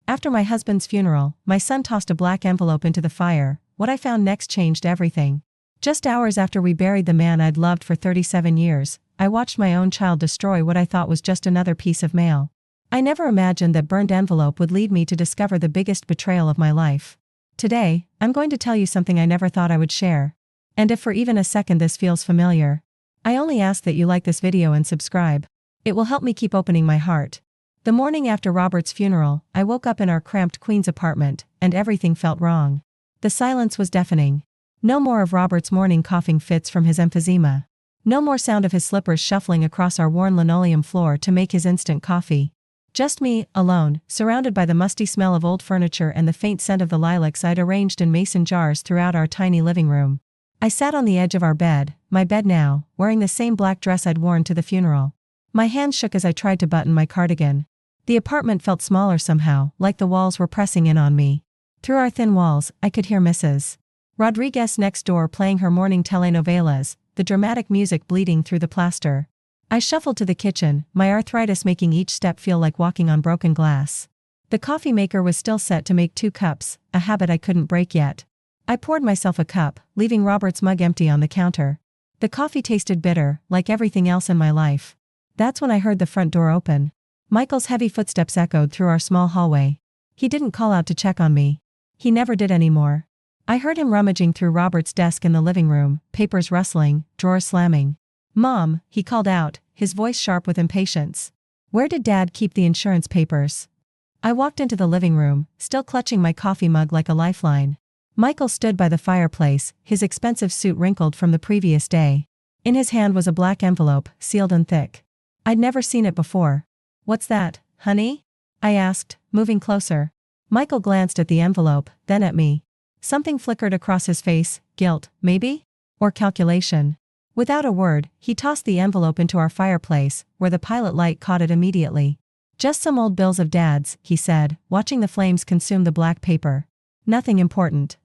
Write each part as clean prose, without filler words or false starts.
After my husband's funeral, my son tossed a black envelope into the fire. What I found next changed everything. Just hours after we buried the man I'd loved for 37 years, I watched my own child destroy what I thought was just another piece of mail. I never imagined that burned envelope would lead me to discover the biggest betrayal of my life. Today, I'm going to tell you something I never thought I would share. And if for even a second this feels familiar, I only ask that you like this video and subscribe. It will help me keep opening my heart. The morning after Robert's funeral, I woke up in our cramped Queens apartment, and everything felt wrong. The silence was deafening. No more of Robert's morning coughing fits from his emphysema. No more sound of his slippers shuffling across our worn linoleum floor to make his instant coffee. Just me, alone, surrounded by the musty smell of old furniture and the faint scent of the lilacs I'd arranged in mason jars throughout our tiny living room. I sat on the edge of our bed, my bed now, wearing the same black dress I'd worn to the funeral. My hands shook as I tried to button my cardigan. The apartment felt smaller somehow, like the walls were pressing in on me. Through our thin walls, I could hear Mrs. Rodriguez next door playing her morning telenovelas, the dramatic music bleeding through the plaster. I shuffled to the kitchen, my arthritis making each step feel like walking on broken glass. The coffee maker was still set to make 2 cups, a habit I couldn't break yet. I poured myself a cup, leaving Robert's mug empty on the counter. The coffee tasted bitter, like everything else in my life. That's when I heard the front door open. Michael's heavy footsteps echoed through our small hallway. He didn't call out to check on me. He never did anymore. I heard him rummaging through Robert's desk in the living room, papers rustling, drawers slamming. "Mom," he called out, his voice sharp with impatience. "Where did Dad keep the insurance papers?" I walked into the living room, still clutching my coffee mug like a lifeline. Michael stood by the fireplace, his expensive suit wrinkled from the previous day. In his hand was a black envelope, sealed and thick. I'd never seen it before. "What's that, honey?" I asked, moving closer. Michael glanced at the envelope, then at me. Something flickered across his face, guilt, maybe? Or calculation. Without a word, he tossed the envelope into our fireplace, where the pilot light caught it immediately. "Just some old bills of Dad's," he said, watching the flames consume the black paper. "Nothing important."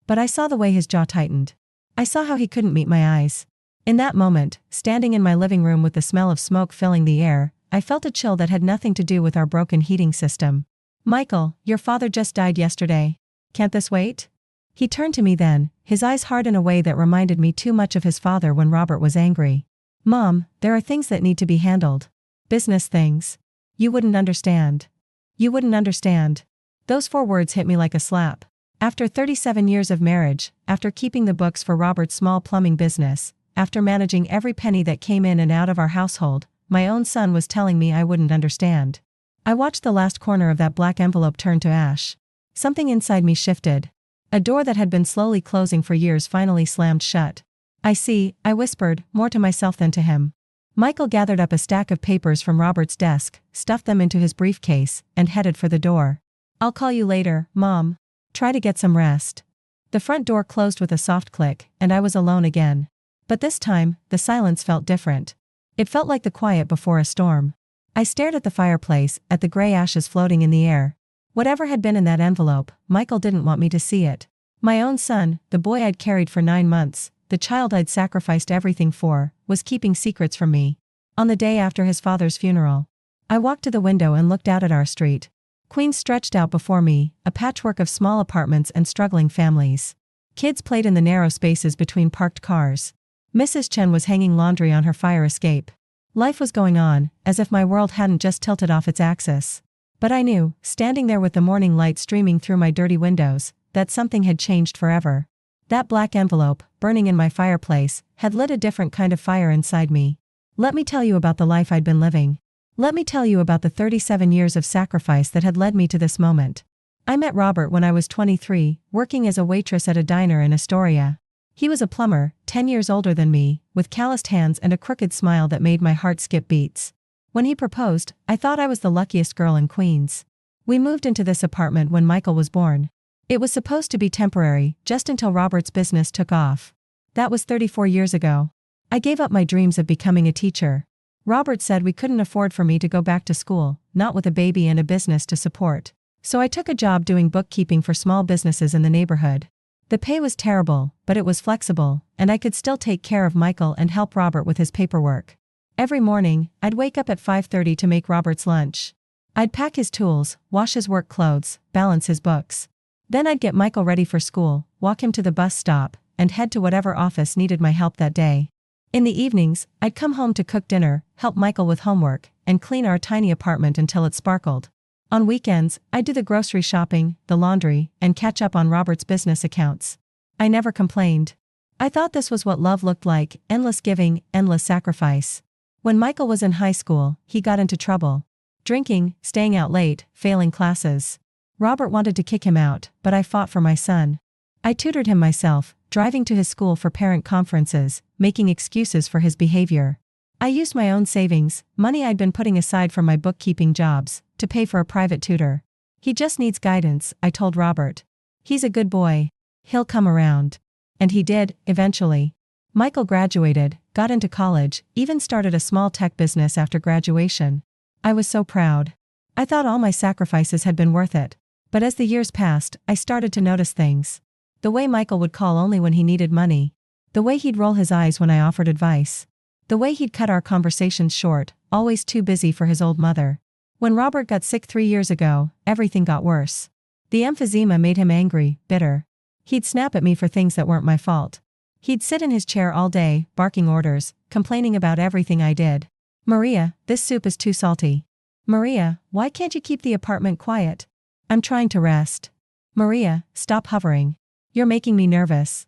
But I saw the way his jaw tightened. I saw how he couldn't meet my eyes. In that moment, standing in my living room with the smell of smoke filling the air, I felt a chill that had nothing to do with our broken heating system. "Michael, your father just died yesterday. Can't this wait?" He turned to me then, his eyes hard in a way that reminded me too much of his father when Robert was angry. "Mom, there are things that need to be handled. Business things. You wouldn't understand. You wouldn't understand." Those 4 words hit me like a slap. After 37 years of marriage, after keeping the books for Robert's small plumbing business, after managing every penny that came in and out of our household, my own son was telling me I wouldn't understand. I watched the last corner of that black envelope turn to ash. Something inside me shifted. A door that had been slowly closing for years finally slammed shut. "I see," I whispered, more to myself than to him. Michael gathered up a stack of papers from Robert's desk, stuffed them into his briefcase, and headed for the door. "I'll call you later, Mom. Try to get some rest." The front door closed with a soft click, and I was alone again. But this time, the silence felt different. It felt like the quiet before a storm. I stared at the fireplace, at the gray ashes floating in the air. Whatever had been in that envelope, Michael didn't want me to see it. My own son, the boy I'd carried for 9 months, the child I'd sacrificed everything for, was keeping secrets from me. On the day after his father's funeral, I walked to the window and looked out at our street. Queens stretched out before me, a patchwork of small apartments and struggling families. Kids played in the narrow spaces between parked cars. Mrs. Chen was hanging laundry on her fire escape. Life was going on, as if my world hadn't just tilted off its axis. But I knew, standing there with the morning light streaming through my dirty windows, that something had changed forever. That black envelope, burning in my fireplace, had lit a different kind of fire inside me. Let me tell you about the life I'd been living. Let me tell you about the 37 years of sacrifice that had led me to this moment. I met Robert when I was 23, working as a waitress at a diner in Astoria. He was a plumber, 10 years older than me, with calloused hands and a crooked smile that made my heart skip beats. When he proposed, I thought I was the luckiest girl in Queens. We moved into this apartment when Michael was born. It was supposed to be temporary, just until Robert's business took off. That was 34 years ago. I gave up my dreams of becoming a teacher. Robert said we couldn't afford for me to go back to school, not with a baby and a business to support. So I took a job doing bookkeeping for small businesses in the neighborhood. The pay was terrible, but it was flexible, and I could still take care of Michael and help Robert with his paperwork. Every morning, I'd wake up at 5:30 to make Robert's lunch. I'd pack his tools, wash his work clothes, balance his books. Then I'd get Michael ready for school, walk him to the bus stop, and head to whatever office needed my help that day. In the evenings, I'd come home to cook dinner, help Michael with homework, and clean our tiny apartment until it sparkled. On weekends, I'd do the grocery shopping, the laundry, and catch up on Robert's business accounts. I never complained. I thought this was what love looked like: endless giving, endless sacrifice. When Michael was in high school, he got into trouble. Drinking, staying out late, failing classes. Robert wanted to kick him out, but I fought for my son. I tutored him myself, driving to his school for parent conferences, making excuses for his behavior. I used my own savings, money I'd been putting aside from my bookkeeping jobs, to pay for a private tutor. He just needs guidance, I told Robert. He's a good boy. He'll come around. And he did, eventually. Michael graduated, got into college, even started a small tech business after graduation. I was so proud. I thought all my sacrifices had been worth it. But as the years passed, I started to notice things. The way Michael would call only when he needed money. The way he'd roll his eyes when I offered advice. The way he'd cut our conversations short, always too busy for his old mother. When Robert got sick 3 years ago, everything got worse. The emphysema made him angry, bitter. He'd snap at me for things that weren't my fault. He'd sit in his chair all day, barking orders, complaining about everything I did. "Maria, this soup is too salty. Maria, why can't you keep the apartment quiet? I'm trying to rest. Maria, stop hovering. You're making me nervous."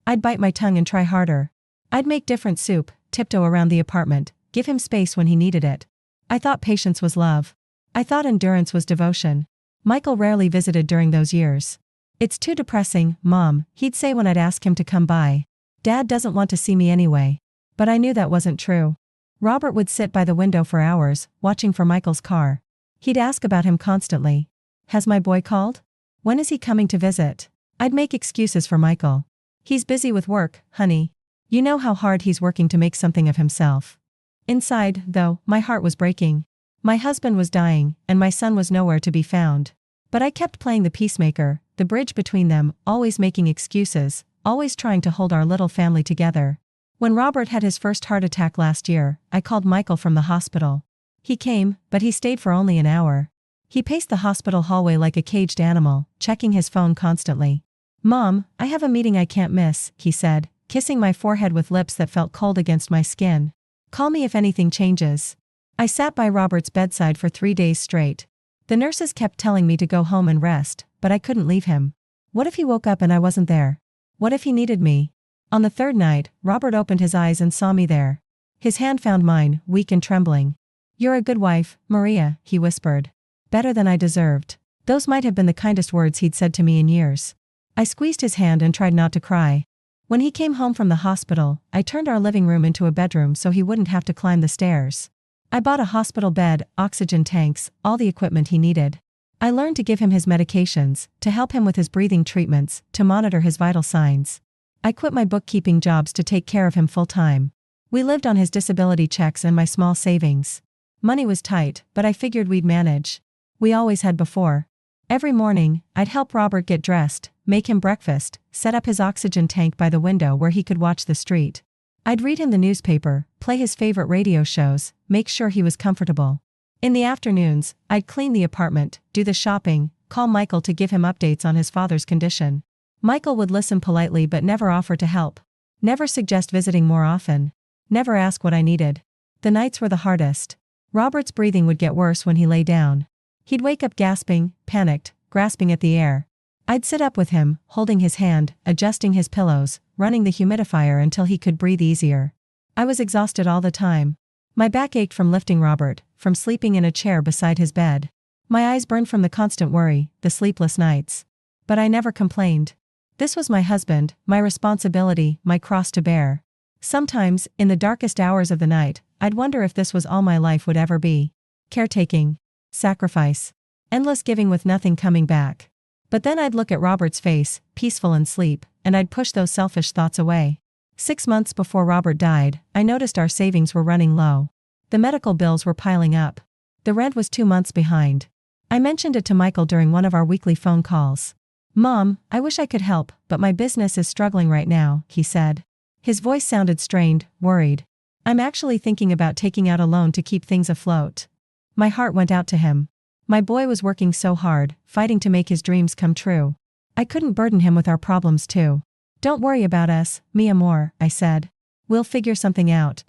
I'd bite my tongue and try harder. I'd make different soup, tiptoe around the apartment, give him space when he needed it. I thought patience was love. I thought endurance was devotion. Michael rarely visited during those years. "It's too depressing, Mom," he'd say when I'd ask him to come by. "Dad doesn't want to see me anyway." But I knew that wasn't true. Robert would sit by the window for hours, watching for Michael's car. He'd ask about him constantly. "Has my boy called? When is he coming to visit?" I'd make excuses for Michael. "He's busy with work, honey. You know how hard he's working to make something of himself." Inside, though, my heart was breaking. My husband was dying, and my son was nowhere to be found. But I kept playing the peacemaker, the bridge between them, always making excuses, always trying to hold our little family together. When Robert had his first heart attack last year, I called Michael from the hospital. He came, but he stayed for only an hour. He paced the hospital hallway like a caged animal, checking his phone constantly. "Mom, I have a meeting I can't miss," he said, kissing my forehead with lips that felt cold against my skin. "Call me if anything changes." I sat by Robert's bedside for 3 days straight. The nurses kept telling me to go home and rest, but I couldn't leave him. What if he woke up and I wasn't there? What if he needed me? On the third night, Robert opened his eyes and saw me there. His hand found mine, weak and trembling. "You're a good wife, Maria," he whispered. "Better than I deserved." Those might have been the kindest words he'd said to me in years. I squeezed his hand and tried not to cry. When he came home from the hospital, I turned our living room into a bedroom so he wouldn't have to climb the stairs. I bought a hospital bed, oxygen tanks, all the equipment he needed. I learned to give him his medications, to help him with his breathing treatments, to monitor his vital signs. I quit my bookkeeping jobs to take care of him full-time. We lived on his disability checks and my small savings. Money was tight, but I figured we'd manage. We always had before. Every morning, I'd help Robert get dressed, make him breakfast, set up his oxygen tank by the window where he could watch the street. I'd read him the newspaper, play his favorite radio shows, make sure he was comfortable. In the afternoons, I'd clean the apartment, do the shopping, call Michael to give him updates on his father's condition. Michael would listen politely but never offer to help. Never suggest visiting more often. Never ask what I needed. The nights were the hardest. Robert's breathing would get worse when he lay down. He'd wake up gasping, panicked, grasping at the air. I'd sit up with him, holding his hand, adjusting his pillows, running the humidifier until he could breathe easier. I was exhausted all the time. My back ached from lifting Robert, from sleeping in a chair beside his bed. My eyes burned from the constant worry, the sleepless nights. But I never complained. This was my husband, my responsibility, my cross to bear. Sometimes, in the darkest hours of the night, I'd wonder if this was all my life would ever be. Caretaking. Sacrifice. Endless giving with nothing coming back. But then I'd look at Robert's face, peaceful in sleep, and I'd push those selfish thoughts away. 6 months before Robert died, I noticed our savings were running low. The medical bills were piling up. The rent was 2 months behind. I mentioned it to Michael during one of our weekly phone calls. "Mom, I wish I could help, but my business is struggling right now," he said. His voice sounded strained, worried. "I'm actually thinking about taking out a loan to keep things afloat." My heart went out to him. My boy was working so hard, fighting to make his dreams come true. I couldn't burden him with our problems too. Don't worry about us, mi amor, I said. We'll figure something out.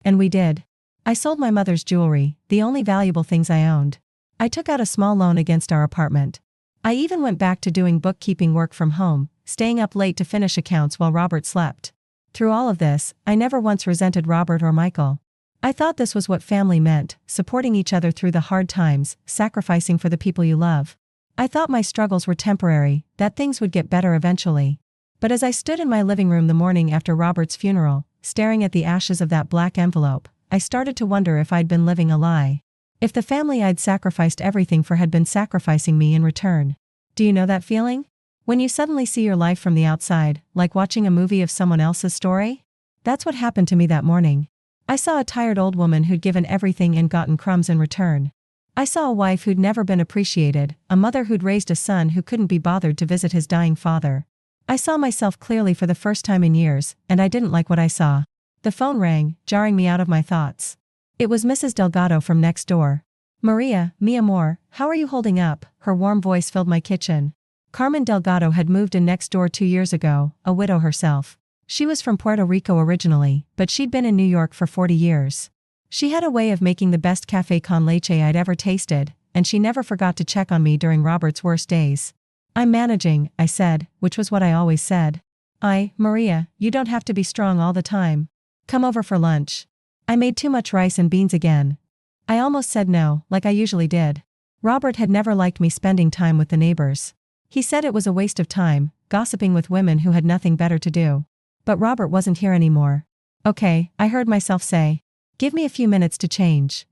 And we did. I sold my mother's jewelry, the only valuable things I owned. I took out a small loan against our apartment. I even went back to doing bookkeeping work from home, staying up late to finish accounts while Robert slept. Through all of this, I never once resented Robert or Michael. I thought this was what family meant, supporting each other through the hard times, sacrificing for the people you love. I thought my struggles were temporary, that things would get better eventually. But as I stood in my living room the morning after Robert's funeral, staring at the ashes of that black envelope, I started to wonder if I'd been living a lie. If the family I'd sacrificed everything for had been sacrificing me in return. Do you know that feeling? When you suddenly see your life from the outside, like watching a movie of someone else's story? That's what happened to me that morning. I saw a tired old woman who'd given everything and gotten crumbs in return. I saw a wife who'd never been appreciated, a mother who'd raised a son who couldn't be bothered to visit his dying father. I saw myself clearly for the first time in years, and I didn't like what I saw. The phone rang, jarring me out of my thoughts. It was Mrs. Delgado from next door. Maria, mi amor, how are you holding up? Her warm voice filled my kitchen. Carmen Delgado had moved in next door 2 years ago, a widow herself. She was from Puerto Rico originally, but she'd been in New York for 40 years. She had a way of making the best café con leche I'd ever tasted, and she never forgot to check on me during Robert's worst days. I'm managing, I said, which was what I always said. Maria, you don't have to be strong all the time. Come over for lunch. I made too much rice and beans again. I almost said no, like I usually did. Robert had never liked me spending time with the neighbors. He said it was a waste of time, gossiping with women who had nothing better to do. But Robert wasn't here anymore. Okay, I heard myself say. Give me a few minutes to change.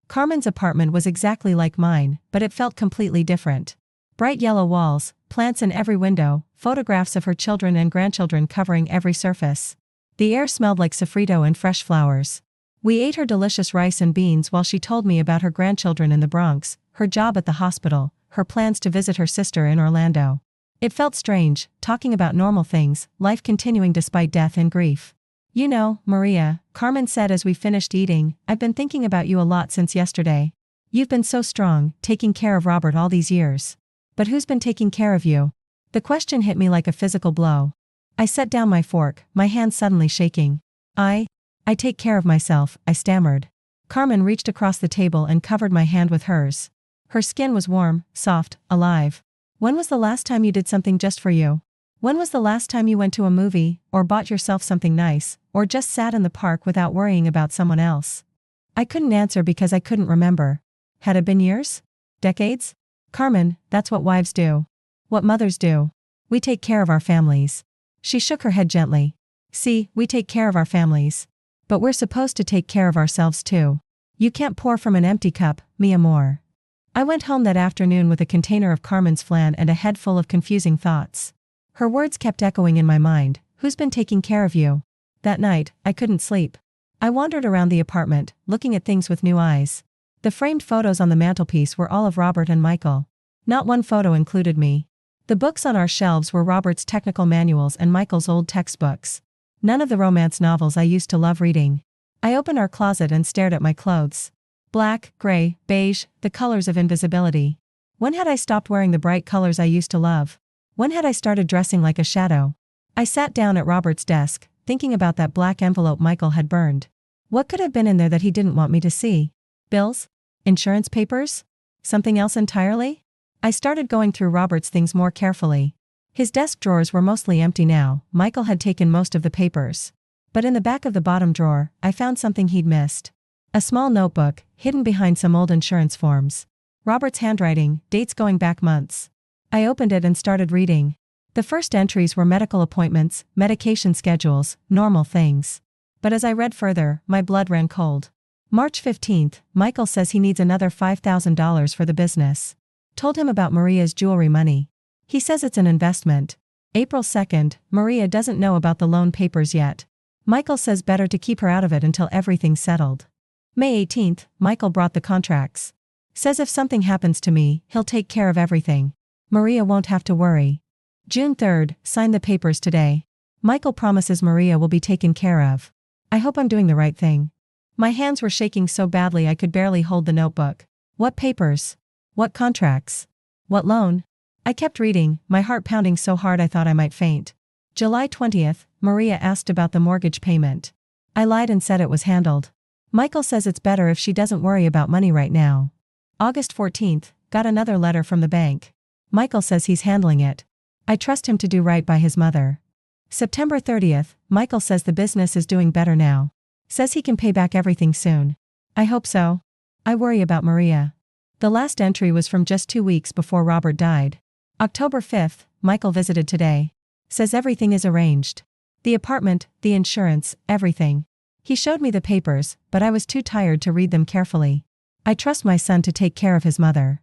Carmen's apartment was exactly like mine, but it felt completely different. Bright yellow walls, plants in every window, photographs of her children and grandchildren covering every surface. The air smelled like sofrito and fresh flowers. We ate her delicious rice and beans while she told me about her grandchildren in the Bronx, her job at the hospital, her plans to visit her sister in Orlando. It felt strange, talking about normal things, life continuing despite death and grief. You know, Maria, Carmen said as we finished eating, I've been thinking about you a lot since yesterday. You've been so strong, taking care of Robert all these years. But who's been taking care of you? The question hit me like a physical blow. I set down my fork, my hand suddenly shaking. I take care of myself, I stammered. Carmen reached across the table and covered my hand with hers. Her skin was warm, soft, alive. When was the last time you did something just for you? When was the last time you went to a movie, or bought yourself something nice, or just sat in the park without worrying about someone else? I couldn't answer because I couldn't remember. Had it been years? Decades? Carmen, that's what wives do. What mothers do. We take care of our families. She shook her head gently. See, we take care of our families. But we're supposed to take care of ourselves too. You can't pour from an empty cup, mi amor. I went home that afternoon with a container of Carmen's flan and a head full of confusing thoughts. Her words kept echoing in my mind. Who's been taking care of you? That night, I couldn't sleep. I wandered around the apartment, looking at things with new eyes. The framed photos on the mantelpiece were all of Robert and Michael. Not one photo included me. The books on our shelves were Robert's technical manuals and Michael's old textbooks. None of the romance novels I used to love reading. I opened our closet and stared at my clothes. Black, gray, beige, the colors of invisibility. When had I stopped wearing the bright colors I used to love? When had I started dressing like a shadow? I sat down at Robert's desk, thinking about that black envelope Michael had burned. What could have been in there that he didn't want me to see? Bills? Insurance papers? Something else entirely? I started going through Robert's things more carefully. His desk drawers were mostly empty now. Michael had taken most of the papers. But in the back of the bottom drawer, I found something he'd missed. A small notebook, hidden behind some old insurance forms. Robert's handwriting, dates going back months. I opened it and started reading. The first entries were medical appointments, medication schedules, normal things. But as I read further, my blood ran cold. March 15th, Michael says he needs another $5,000 for the business. Told him about Maria's jewelry money. He says it's an investment. April 2nd, Maria doesn't know about the loan papers yet. Michael says better to keep her out of it until everything's settled. May 18th, Michael brought the contracts. Says if something happens to me, he'll take care of everything. Maria won't have to worry. June 3rd, sign the papers today. Michael promises Maria will be taken care of. I hope I'm doing the right thing. My hands were shaking so badly I could barely hold the notebook. What papers? What contracts? What loan? I kept reading, my heart pounding so hard I thought I might faint. July 20th, Maria asked about the mortgage payment. I lied and said it was handled. Michael says it's better if she doesn't worry about money right now. August 14th, got another letter from the bank. Michael says he's handling it. I trust him to do right by his mother. September 30th, Michael says the business is doing better now. Says he can pay back everything soon. I hope so. I worry about Maria. The last entry was from just 2 weeks before Robert died. October 5th, Michael visited today. Says everything is arranged. The apartment, the insurance, everything. He showed me the papers, but I was too tired to read them carefully. I trust my son to take care of his mother.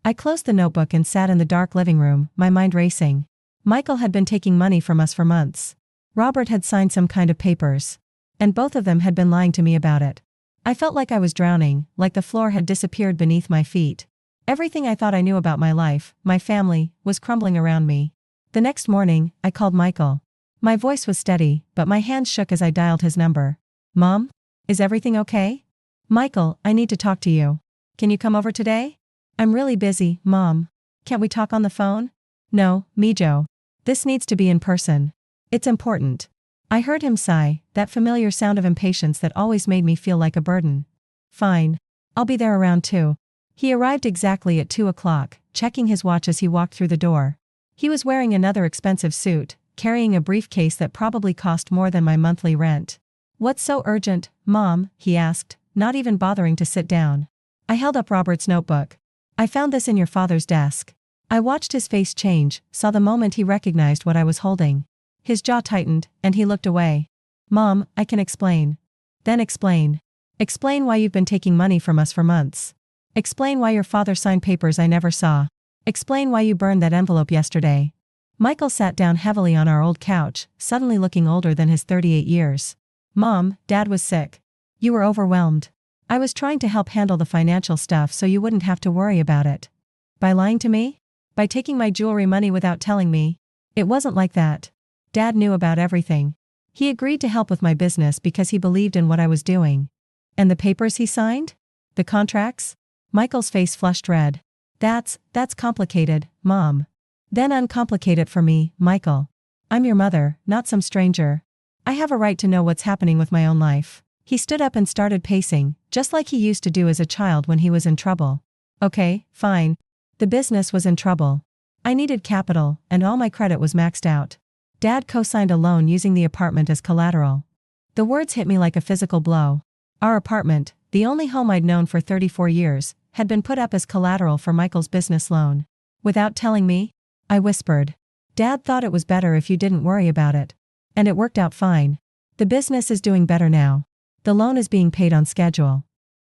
I closed the notebook and sat in the dark living room, my mind racing. Michael had been taking money from us for months. Robert had signed some kind of papers. And both of them had been lying to me about it. I felt like I was drowning, like the floor had disappeared beneath my feet. Everything I thought I knew about my life, my family, was crumbling around me. The next morning, I called Michael. My voice was steady, but my hands shook as I dialed his number. Mom? Is everything okay? Michael, I need to talk to you. Can you come over today? I'm really busy, Mom. Can't we talk on the phone? No, Mijo. This needs to be in person. It's important. I heard him sigh, that familiar sound of impatience that always made me feel like a burden. Fine. I'll be there around 2. He arrived exactly at 2 o'clock, checking his watch as he walked through the door. He was wearing another expensive suit, carrying a briefcase that probably cost more than my monthly rent. What's so urgent, Mom? He asked, not even bothering to sit down. I held up Robert's notebook. I found this in your father's desk. I watched his face change, saw the moment he recognized what I was holding. His jaw tightened, and he looked away. Mom, I can explain. Then explain. Explain why you've been taking money from us for months. Explain why your father signed papers I never saw. Explain why you burned that envelope yesterday. Michael sat down heavily on our old couch, suddenly looking older than his 38 years. Mom, Dad was sick. You were overwhelmed. I was trying to help handle the financial stuff so you wouldn't have to worry about it. By lying to me? By taking my jewelry money without telling me? It wasn't like that. Dad knew about everything. He agreed to help with my business because he believed in what I was doing. And the papers he signed? The contracts? Michael's face flushed red. That's complicated, Mom. Then uncomplicate it for me, Michael. I'm your mother, not some stranger. I have a right to know what's happening with my own life. He stood up and started pacing, just like he used to do as a child when he was in trouble. Okay, fine. The business was in trouble. I needed capital, and all my credit was maxed out. Dad co-signed a loan using the apartment as collateral. The words hit me like a physical blow. Our apartment, the only home I'd known for 34 years, had been put up as collateral for Michael's business loan. Without telling me? I whispered. Dad thought it was better if you didn't worry about it. And it worked out fine. The business is doing better now. The loan is being paid on schedule.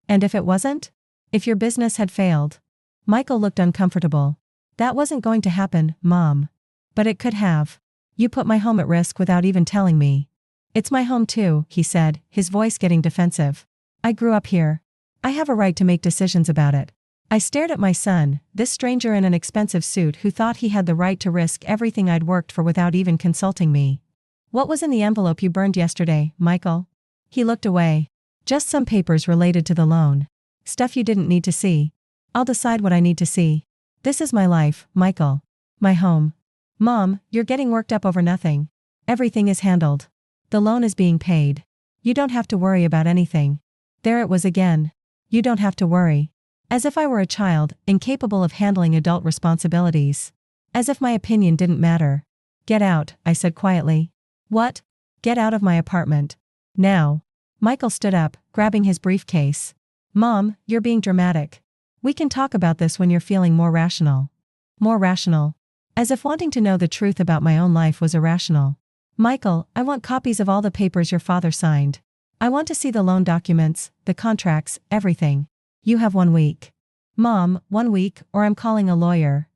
And if it wasn't? If your business had failed? Michael looked uncomfortable. That wasn't going to happen, Mom. But it could have. You put my home at risk without even telling me. It's my home too, he said, his voice getting defensive. I grew up here. I have a right to make decisions about it. I stared at my son, this stranger in an expensive suit who thought he had the right to risk everything I'd worked for without even consulting me. What was in the envelope you burned yesterday, Michael? He looked away. Just some papers related to the loan. Stuff you didn't need to see. I'll decide what I need to see. This is my life, Michael. My home. Mom, you're getting worked up over nothing. Everything is handled. The loan is being paid. You don't have to worry about anything. There it was again. You don't have to worry. As if I were a child, incapable of handling adult responsibilities. As if my opinion didn't matter. Get out, I said quietly. What? Get out of my apartment. Now. Michael stood up, grabbing his briefcase. Mom, you're being dramatic. We can talk about this when you're feeling more rational. More rational. As if wanting to know the truth about my own life was irrational. Michael, I want copies of all the papers your father signed. I want to see the loan documents, the contracts, everything. You have 1 week. Mom, 1 week, or I'm calling a lawyer.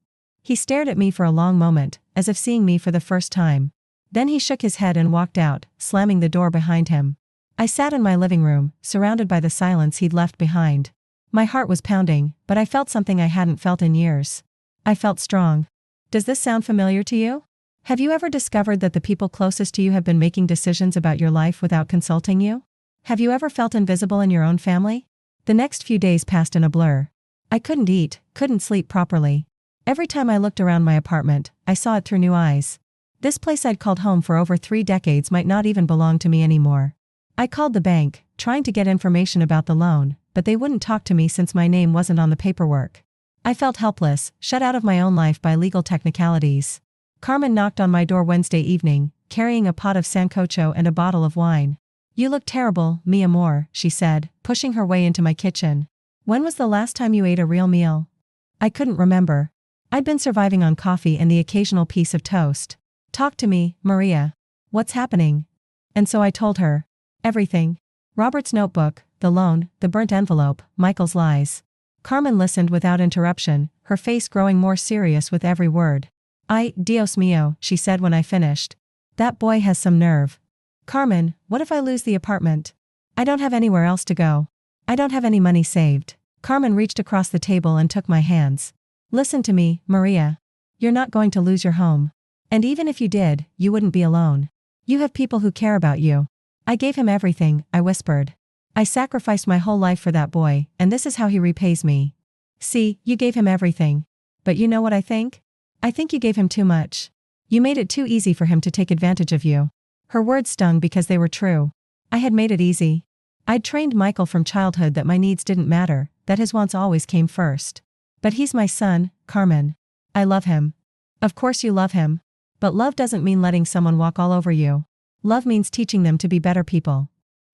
He stared at me for a long moment, as if seeing me for the first time. Then he shook his head and walked out, slamming the door behind him. I sat in my living room, surrounded by the silence he'd left behind. My heart was pounding, but I felt something I hadn't felt in years. I felt strong. Does this sound familiar to you? Have you ever discovered that the people closest to you have been making decisions about your life without consulting you? Have you ever felt invisible in your own family? The next few days passed in a blur. I couldn't eat, couldn't sleep properly. Every time I looked around my apartment, I saw it through new eyes. This place I'd called home for over 3 decades might not even belong to me anymore. I called the bank, trying to get information about the loan, but they wouldn't talk to me since my name wasn't on the paperwork. I felt helpless, shut out of my own life by legal technicalities. Carmen knocked on my door Wednesday evening, carrying a pot of sancocho and a bottle of wine. "You look terrible, mi amor," she said, pushing her way into my kitchen. "When was the last time you ate a real meal?" I couldn't remember. I'd been surviving on coffee and the occasional piece of toast. "Talk to me, Maria. What's happening?" And so I told her. Everything. Robert's notebook, the loan, the burnt envelope, Michael's lies. Carmen listened without interruption, her face growing more serious with every word. "Ay, Dios mío," she said when I finished. "That boy has some nerve. Carmen, what if I lose the apartment? I don't have anywhere else to go. I don't have any money saved." Carmen reached across the table and took my hands. "Listen to me, Maria. You're not going to lose your home. And even if you did, you wouldn't be alone. You have people who care about you." "I gave him everything," I whispered. "I sacrificed my whole life for that boy, and this is how he repays me." "See, you gave him everything. But you know what I think? I think you gave him too much. You made it too easy for him to take advantage of you." Her words stung because they were true. I had made it easy. I'd trained Michael from childhood that my needs didn't matter, that his wants always came first. "But he's my son, Carmen. I love him." "Of course you love him. But love doesn't mean letting someone walk all over you. Love means teaching them to be better people."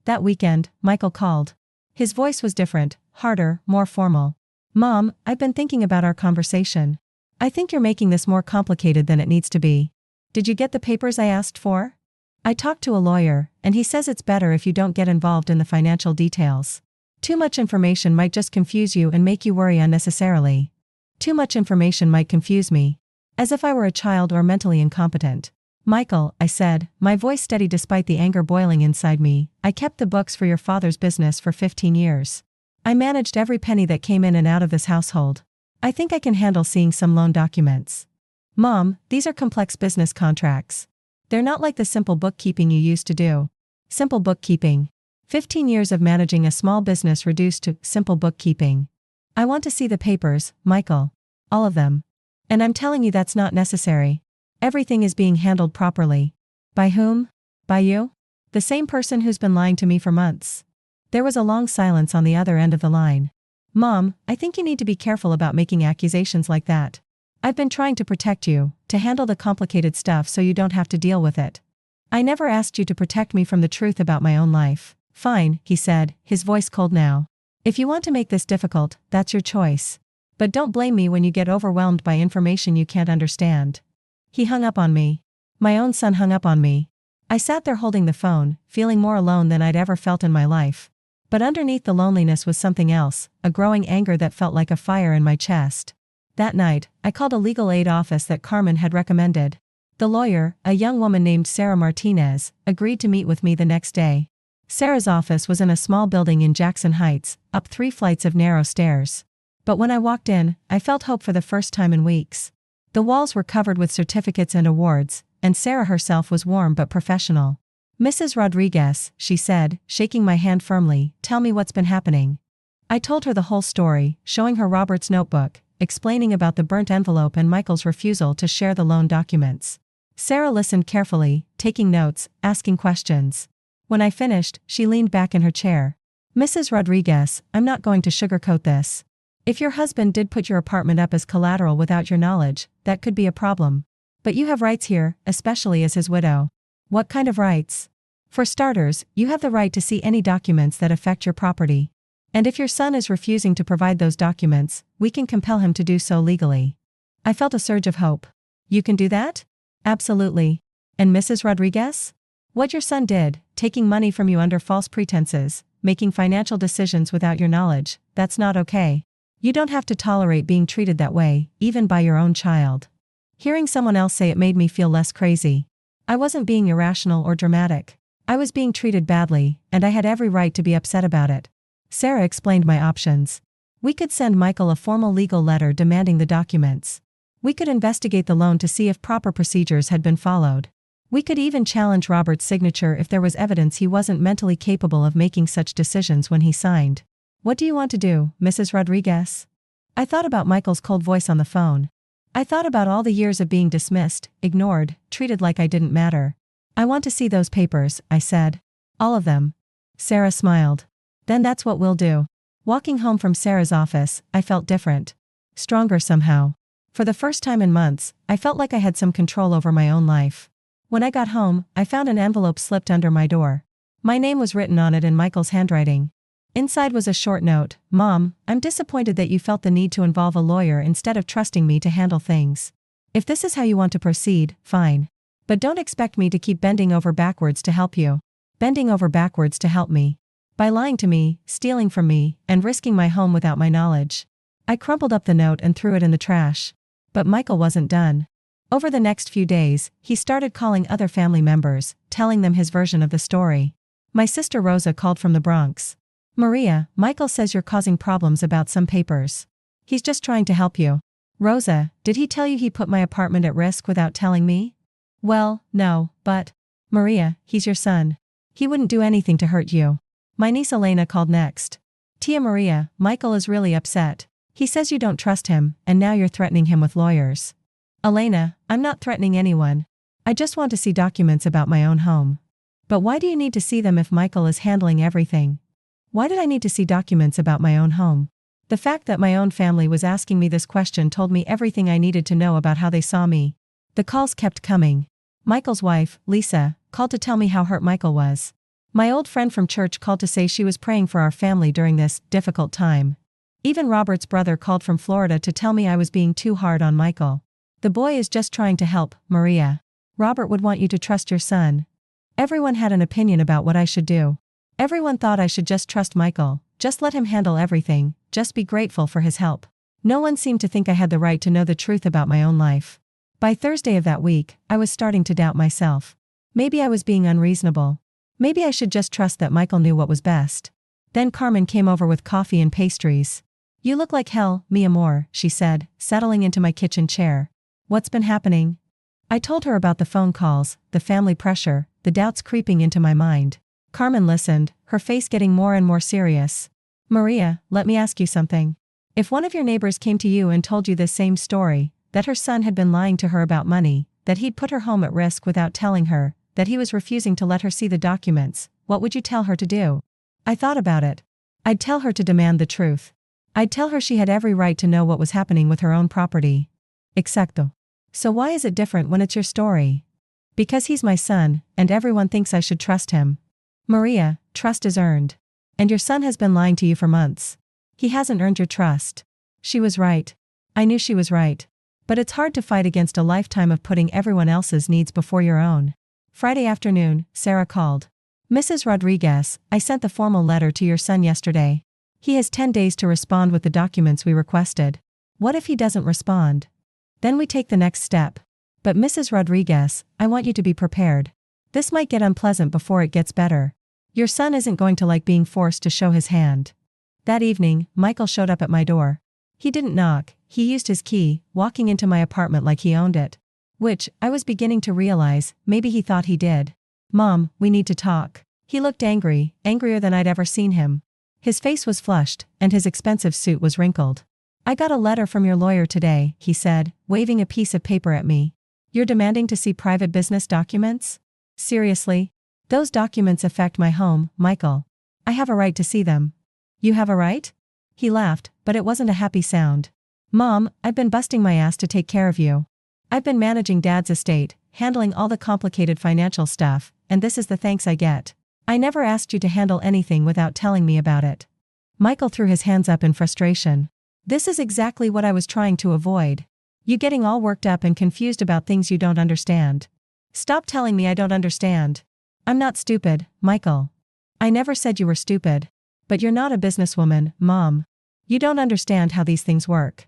That weekend, Michael called. His voice was different, harder, more formal. "Mom, I've been thinking about our conversation. I think you're making this more complicated than it needs to be. Did you get the papers I asked for? I talked to a lawyer, and he says it's better if you don't get involved in the financial details. Too much information might just confuse you and make you worry unnecessarily. Too much information might confuse me. As if I were a child or mentally incompetent." "Michael," I said, my voice steady despite the anger boiling inside me, "I kept the books for your father's business for 15 years. I managed every penny that came in and out of this household. I think I can handle seeing some loan documents." "Mom, these are complex business contracts. They're not like the simple bookkeeping you used to do." Simple bookkeeping. 15 years of managing a small business reduced to simple bookkeeping. "I want to see the papers, Michael. All of them. And I'm telling you that's not necessary. Everything is being handled properly." "By whom?" "By you? The same person who's been lying to me for months." There was a long silence on the other end of the line. "Mom, I think you need to be careful about making accusations like that. I've been trying to protect you, to handle the complicated stuff so you don't have to deal with it. I never asked you to protect me from the truth about my own life." "Fine," he said, his voice cold now. "If you want to make this difficult, that's your choice. But don't blame me when you get overwhelmed by information you can't understand." He hung up on me. My own son hung up on me. I sat there holding the phone, feeling more alone than I'd ever felt in my life. But underneath the loneliness was something else, a growing anger that felt like a fire in my chest. That night, I called a legal aid office that Carmen had recommended. The lawyer, a young woman named Sarah Martinez, agreed to meet with me the next day. Sarah's office was in a small building in Jackson Heights, up 3 flights of narrow stairs. But when I walked in, I felt hope for the first time in weeks. The walls were covered with certificates and awards, and Sarah herself was warm but professional. "Mrs. Rodriguez," she said, shaking my hand firmly, "tell me what's been happening." I told her the whole story, showing her Robert's notebook, explaining about the burnt envelope and Michael's refusal to share the loan documents. Sarah listened carefully, taking notes, asking questions. When I finished, she leaned back in her chair. "Mrs. Rodriguez, I'm not going to sugarcoat this. If your husband did put your apartment up as collateral without your knowledge, that could be a problem. But you have rights here, especially as his widow." "What kind of rights?" "For starters, you have the right to see any documents that affect your property. And if your son is refusing to provide those documents, we can compel him to do so legally." I felt a surge of hope. "You can do that?" "Absolutely." "And Mrs. Rodriguez? What your son did, taking money from you under false pretenses, making financial decisions without your knowledge, that's not okay. You don't have to tolerate being treated that way, even by your own child." Hearing someone else say it made me feel less crazy. I wasn't being irrational or dramatic. I was being treated badly, and I had every right to be upset about it. Sarah explained my options. We could send Michael a formal legal letter demanding the documents. We could investigate the loan to see if proper procedures had been followed. We could even challenge Robert's signature if there was evidence he wasn't mentally capable of making such decisions when he signed. "What do you want to do, Mrs. Rodriguez?" I thought about Michael's cold voice on the phone. I thought about all the years of being dismissed, ignored, treated like I didn't matter. I want to see those papers, I said. All of them. Sarah smiled. Then that's what we'll do. Walking home from Sarah's office, I felt different. Stronger somehow. For the first time in months, I felt like I had some control over my own life. When I got home, I found an envelope slipped under my door. My name was written on it in Michael's handwriting. Inside was a short note. Mom, I'm disappointed that you felt the need to involve a lawyer instead of trusting me to handle things. If this is how you want to proceed, fine. But don't expect me to keep bending over backwards to help you. Bending over backwards to help me. By lying to me, stealing from me, and risking my home without my knowledge. I crumpled up the note and threw it in the trash. But Michael wasn't done. Over the next few days, he started calling other family members, telling them his version of the story. My sister Rosa called from the Bronx. Maria, Michael says you're causing problems about some papers. He's just trying to help you. Rosa, did he tell you he put my apartment at risk without telling me? Well, no, but… Maria, he's your son. He wouldn't do anything to hurt you. My niece Elena called next. Tia Maria, Michael is really upset. He says you don't trust him, and now you're threatening him with lawyers. Elena, I'm not threatening anyone. I just want to see documents about my own home. But why do you need to see them if Michael is handling everything? Why did I need to see documents about my own home? The fact that my own family was asking me this question told me everything I needed to know about how they saw me. The calls kept coming. Michael's wife, Lisa, called to tell me how hurt Michael was. My old friend from church called to say she was praying for our family during this difficult time. Even Robert's brother called from Florida to tell me I was being too hard on Michael. The boy is just trying to help, Maria. Robert would want you to trust your son. Everyone had an opinion about what I should do. Everyone thought I should just trust Michael, just let him handle everything, just be grateful for his help. No one seemed to think I had the right to know the truth about my own life. By Thursday of that week, I was starting to doubt myself. Maybe I was being unreasonable. Maybe I should just trust that Michael knew what was best. Then Carmen came over with coffee and pastries. You look like hell, mi amor, she said, settling into my kitchen chair. What's been happening? I told her about the phone calls, the family pressure, the doubts creeping into my mind. Carmen listened, her face getting more and more serious. Maria, let me ask you something. If one of your neighbors came to you and told you this same story, that her son had been lying to her about money, that he'd put her home at risk without telling her, that he was refusing to let her see the documents, what would you tell her to do? I thought about it. I'd tell her to demand the truth. I'd tell her she had every right to know what was happening with her own property. Exacto. So why is it different when it's your story? Because he's my son, and everyone thinks I should trust him. Maria, trust is earned. And your son has been lying to you for months. He hasn't earned your trust. She was right. I knew she was right. But it's hard to fight against a lifetime of putting everyone else's needs before your own. Friday afternoon, Sarah called. Mrs. Rodriguez, I sent the formal letter to your son yesterday. He has 10 days to respond with the documents we requested. What if he doesn't respond? Then we take the next step. But Mrs. Rodriguez, I want you to be prepared. This might get unpleasant before it gets better. Your son isn't going to like being forced to show his hand. That evening, Michael showed up at my door. He didn't knock, he used his key, walking into my apartment like he owned it. Which, I was beginning to realize, maybe he thought he did. Mom, we need to talk. He looked angry, angrier than I'd ever seen him. His face was flushed, and his expensive suit was wrinkled. I got a letter from your lawyer today, he said, waving a piece of paper at me. You're demanding to see private business documents? Seriously? Those documents affect my home, Michael. I have a right to see them. You have a right? He laughed, but it wasn't a happy sound. Mom, I've been busting my ass to take care of you. I've been managing Dad's estate, handling all the complicated financial stuff, and this is the thanks I get. I never asked you to handle anything without telling me about it. Michael threw his hands up in frustration. This is exactly what I was trying to avoid. You getting all worked up and confused about things you don't understand. Stop telling me I don't understand. I'm not stupid, Michael. I never said you were stupid. But you're not a businesswoman, Mom. You don't understand how these things work.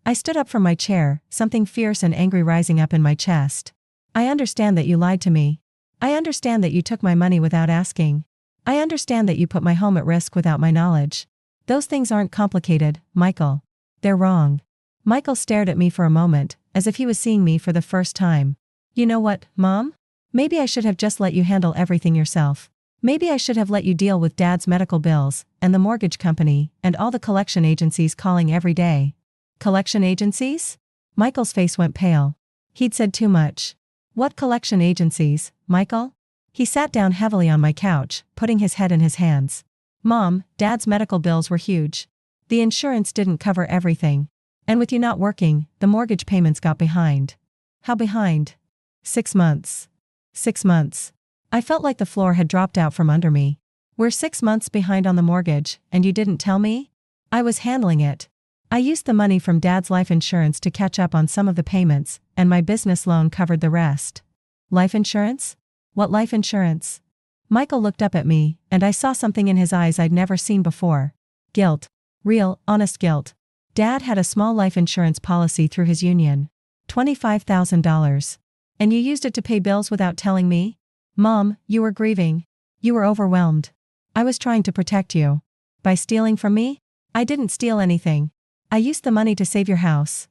I stood up from my chair, something fierce and angry rising up in my chest. I understand that you lied to me. I understand that you took my money without asking. I understand that you put my home at risk without my knowledge. Those things aren't complicated, Michael. They're wrong. Michael stared at me for a moment, as if he was seeing me for the first time. You know what, Mom? Maybe I should have just let you handle everything yourself. Maybe I should have let you deal with Dad's medical bills, and the mortgage company, and all the collection agencies calling every day. Collection agencies? Michael's face went pale. He'd said too much. What collection agencies, Michael? He sat down heavily on my couch, putting his head in his hands. Mom, Dad's medical bills were huge. The insurance didn't cover everything. And with you not working, the mortgage payments got behind. How behind? 6 months. 6 months. I felt like the floor had dropped out from under me. We're 6 months behind on the mortgage, and you didn't tell me? I was handling it. I used the money from Dad's life insurance to catch up on some of the payments, and my business loan covered the rest. Life insurance? What life insurance? Michael looked up at me, and I saw something in his eyes I'd never seen before. Guilt. Real, honest guilt. Dad had a small life insurance policy through his union. $25,000. And you used it to pay bills without telling me? Mom, you were grieving. You were overwhelmed. I was trying to protect you. By stealing from me? I didn't steal anything. I used the money to save your house.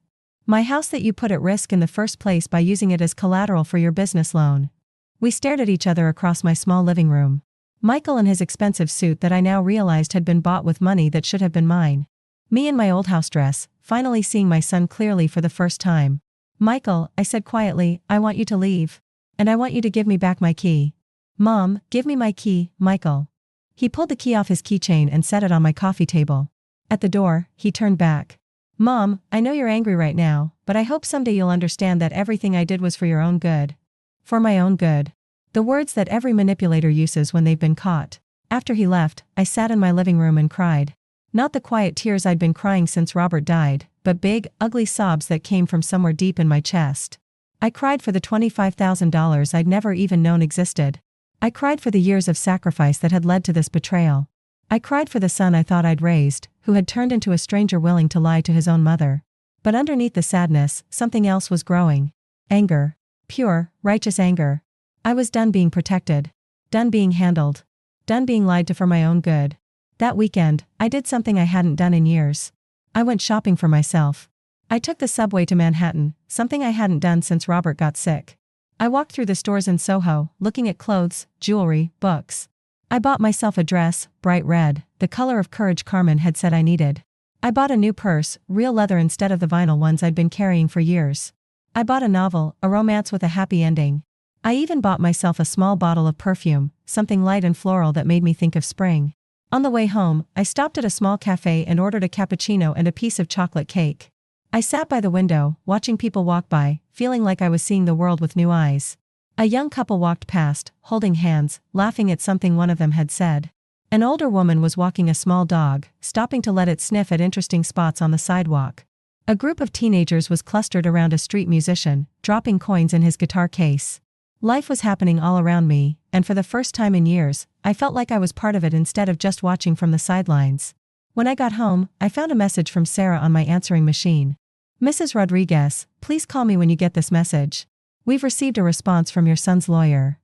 My house that you put at risk in the first place by using it as collateral for your business loan. We stared at each other across my small living room. Michael in his expensive suit that I now realized had been bought with money that should have been mine. Me in my old house dress, finally seeing my son clearly for the first time. Michael, I said quietly, I want you to leave. And I want you to give me back my key. Mom, give me my key, Michael. He pulled the key off his keychain and set it on my coffee table. At the door, he turned back. Mom, I know you're angry right now, but I hope someday you'll understand that everything I did was for your own good. For my own good. The words that every manipulator uses when they've been caught. After he left, I sat in my living room and cried. Not the quiet tears I'd been crying since Robert died, but big, ugly sobs that came from somewhere deep in my chest. I cried for the $25,000 I'd never even known existed. I cried for the years of sacrifice that had led to this betrayal. I cried for the son I thought I'd raised, who had turned into a stranger willing to lie to his own mother. But underneath the sadness, something else was growing. Anger. Pure, righteous anger. I was done being protected. Done being handled. Done being lied to for my own good. That weekend, I did something I hadn't done in years. I went shopping for myself. I took the subway to Manhattan, something I hadn't done since Robert got sick. I walked through the stores in Soho, looking at clothes, jewelry, books. I bought myself a dress, bright red, the color of courage Carmen had said I needed. I bought a new purse, real leather instead of the vinyl ones I'd been carrying for years. I bought a novel, a romance with a happy ending. I even bought myself a small bottle of perfume, something light and floral that made me think of spring. On the way home, I stopped at a small cafe and ordered a cappuccino and a piece of chocolate cake. I sat by the window, watching people walk by, feeling like I was seeing the world with new eyes. A young couple walked past, holding hands, laughing at something one of them had said. An older woman was walking a small dog, stopping to let it sniff at interesting spots on the sidewalk. A group of teenagers was clustered around a street musician, dropping coins in his guitar case. Life was happening all around me, and for the first time in years, I felt like I was part of it instead of just watching from the sidelines. When I got home, I found a message from Sarah on my answering machine. Mrs. Rodriguez, please call me when you get this message. We've received a response from your son's lawyer.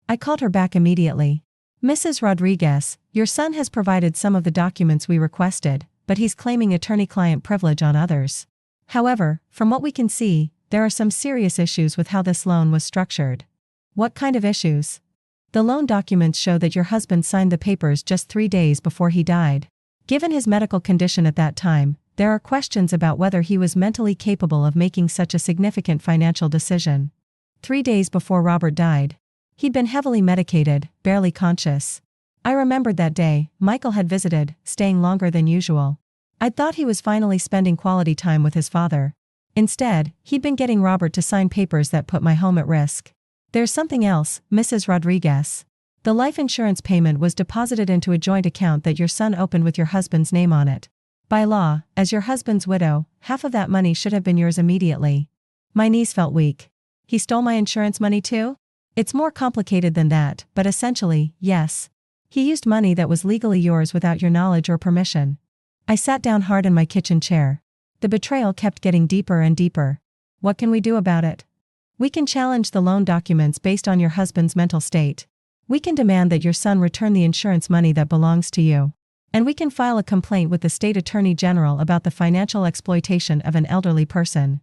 I called her back immediately. Mrs. Rodriguez, your son has provided some of the documents we requested, but he's claiming attorney-client privilege on others. However, from what we can see, there are some serious issues with how this loan was structured. What kind of issues? The loan documents show that your husband signed the papers just 3 days before he died. Given his medical condition at that time, there are questions about whether he was mentally capable of making such a significant financial decision. 3 days before Robert died. He'd been heavily medicated, barely conscious. I remembered that day, Michael had visited, staying longer than usual. I'd thought he was finally spending quality time with his father. Instead, he'd been getting Robert to sign papers that put my home at risk. There's something else, Mrs. Rodriguez. The life insurance payment was deposited into a joint account that your son opened with your husband's name on it. By law, as your husband's widow, half of that money should have been yours immediately. My knees felt weak. He stole my insurance money too? It's more complicated than that, but essentially, yes. He used money that was legally yours without your knowledge or permission. I sat down hard in my kitchen chair. The betrayal kept getting deeper and deeper. What can we do about it? We can challenge the loan documents based on your husband's mental state. We can demand that your son return the insurance money that belongs to you. And we can file a complaint with the state attorney general about the financial exploitation of an elderly person.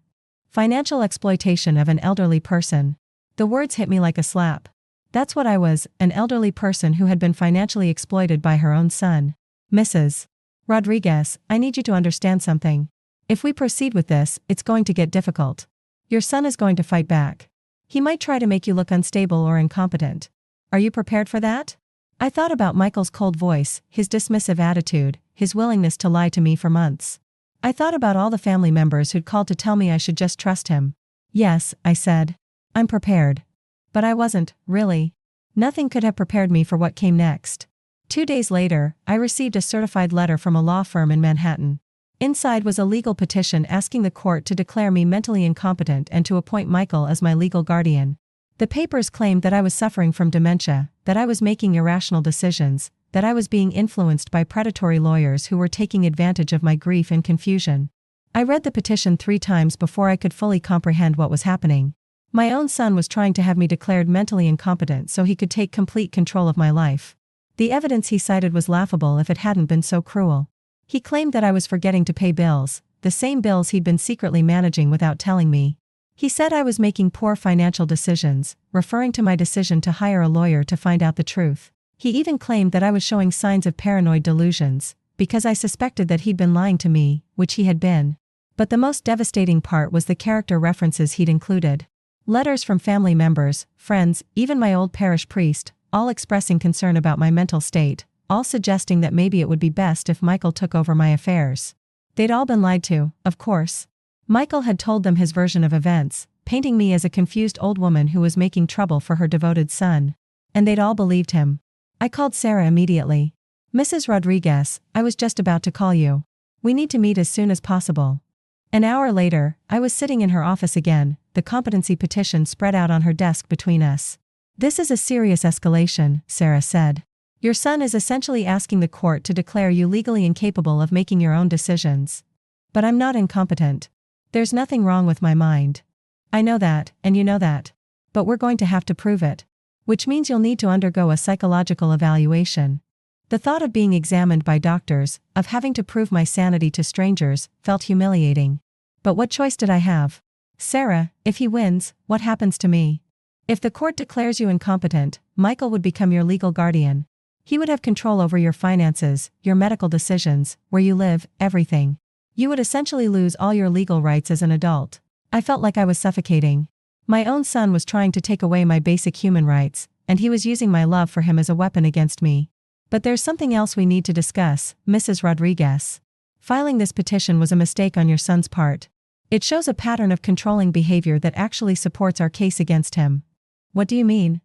Financial exploitation of an elderly person. The words hit me like a slap. That's what I was, an elderly person who had been financially exploited by her own son. Mrs. Rodriguez, I need you to understand something. If we proceed with this, it's going to get difficult. Your son is going to fight back. He might try to make you look unstable or incompetent. Are you prepared for that? I thought about Michael's cold voice, his dismissive attitude, his willingness to lie to me for months. I thought about all the family members who'd called to tell me I should just trust him. Yes, I said. I'm prepared. But I wasn't, really. Nothing could have prepared me for what came next. 2 days later, I received a certified letter from a law firm in Manhattan. Inside was a legal petition asking the court to declare me mentally incompetent and to appoint Michael as my legal guardian. The papers claimed that I was suffering from dementia, that I was making irrational decisions, that I was being influenced by predatory lawyers who were taking advantage of my grief and confusion. I read the petition 3 times before I could fully comprehend what was happening. My own son was trying to have me declared mentally incompetent so he could take complete control of my life. The evidence he cited was laughable if it hadn't been so cruel. He claimed that I was forgetting to pay bills, the same bills he'd been secretly managing without telling me. He said I was making poor financial decisions, referring to my decision to hire a lawyer to find out the truth. He even claimed that I was showing signs of paranoid delusions, because I suspected that he'd been lying to me, which he had been. But the most devastating part was the character references he'd included. Letters from family members, friends, even my old parish priest, all expressing concern about my mental state, all suggesting that maybe it would be best if Michael took over my affairs. They'd all been lied to, of course. Michael had told them his version of events, painting me as a confused old woman who was making trouble for her devoted son. And they'd all believed him. I called Sarah immediately. Mrs. Rodriguez, I was just about to call you. We need to meet as soon as possible. An hour later, I was sitting in her office again, the competency petition spread out on her desk between us. This is a serious escalation, Sarah said. Your son is essentially asking the court to declare you legally incapable of making your own decisions. But I'm not incompetent. There's nothing wrong with my mind. I know that, and you know that. But we're going to have to prove it. Which means you'll need to undergo a psychological evaluation. The thought of being examined by doctors, of having to prove my sanity to strangers, felt humiliating. But what choice did I have? Sarah, if he wins, what happens to me? If the court declares you incompetent, Michael would become your legal guardian. He would have control over your finances, your medical decisions, where you live, everything. You would essentially lose all your legal rights as an adult. I felt like I was suffocating. My own son was trying to take away my basic human rights, and he was using my love for him as a weapon against me. But there's something else we need to discuss, Mrs. Rodriguez. Filing this petition was a mistake on your son's part. It shows a pattern of controlling behavior that actually supports our case against him. What do you mean?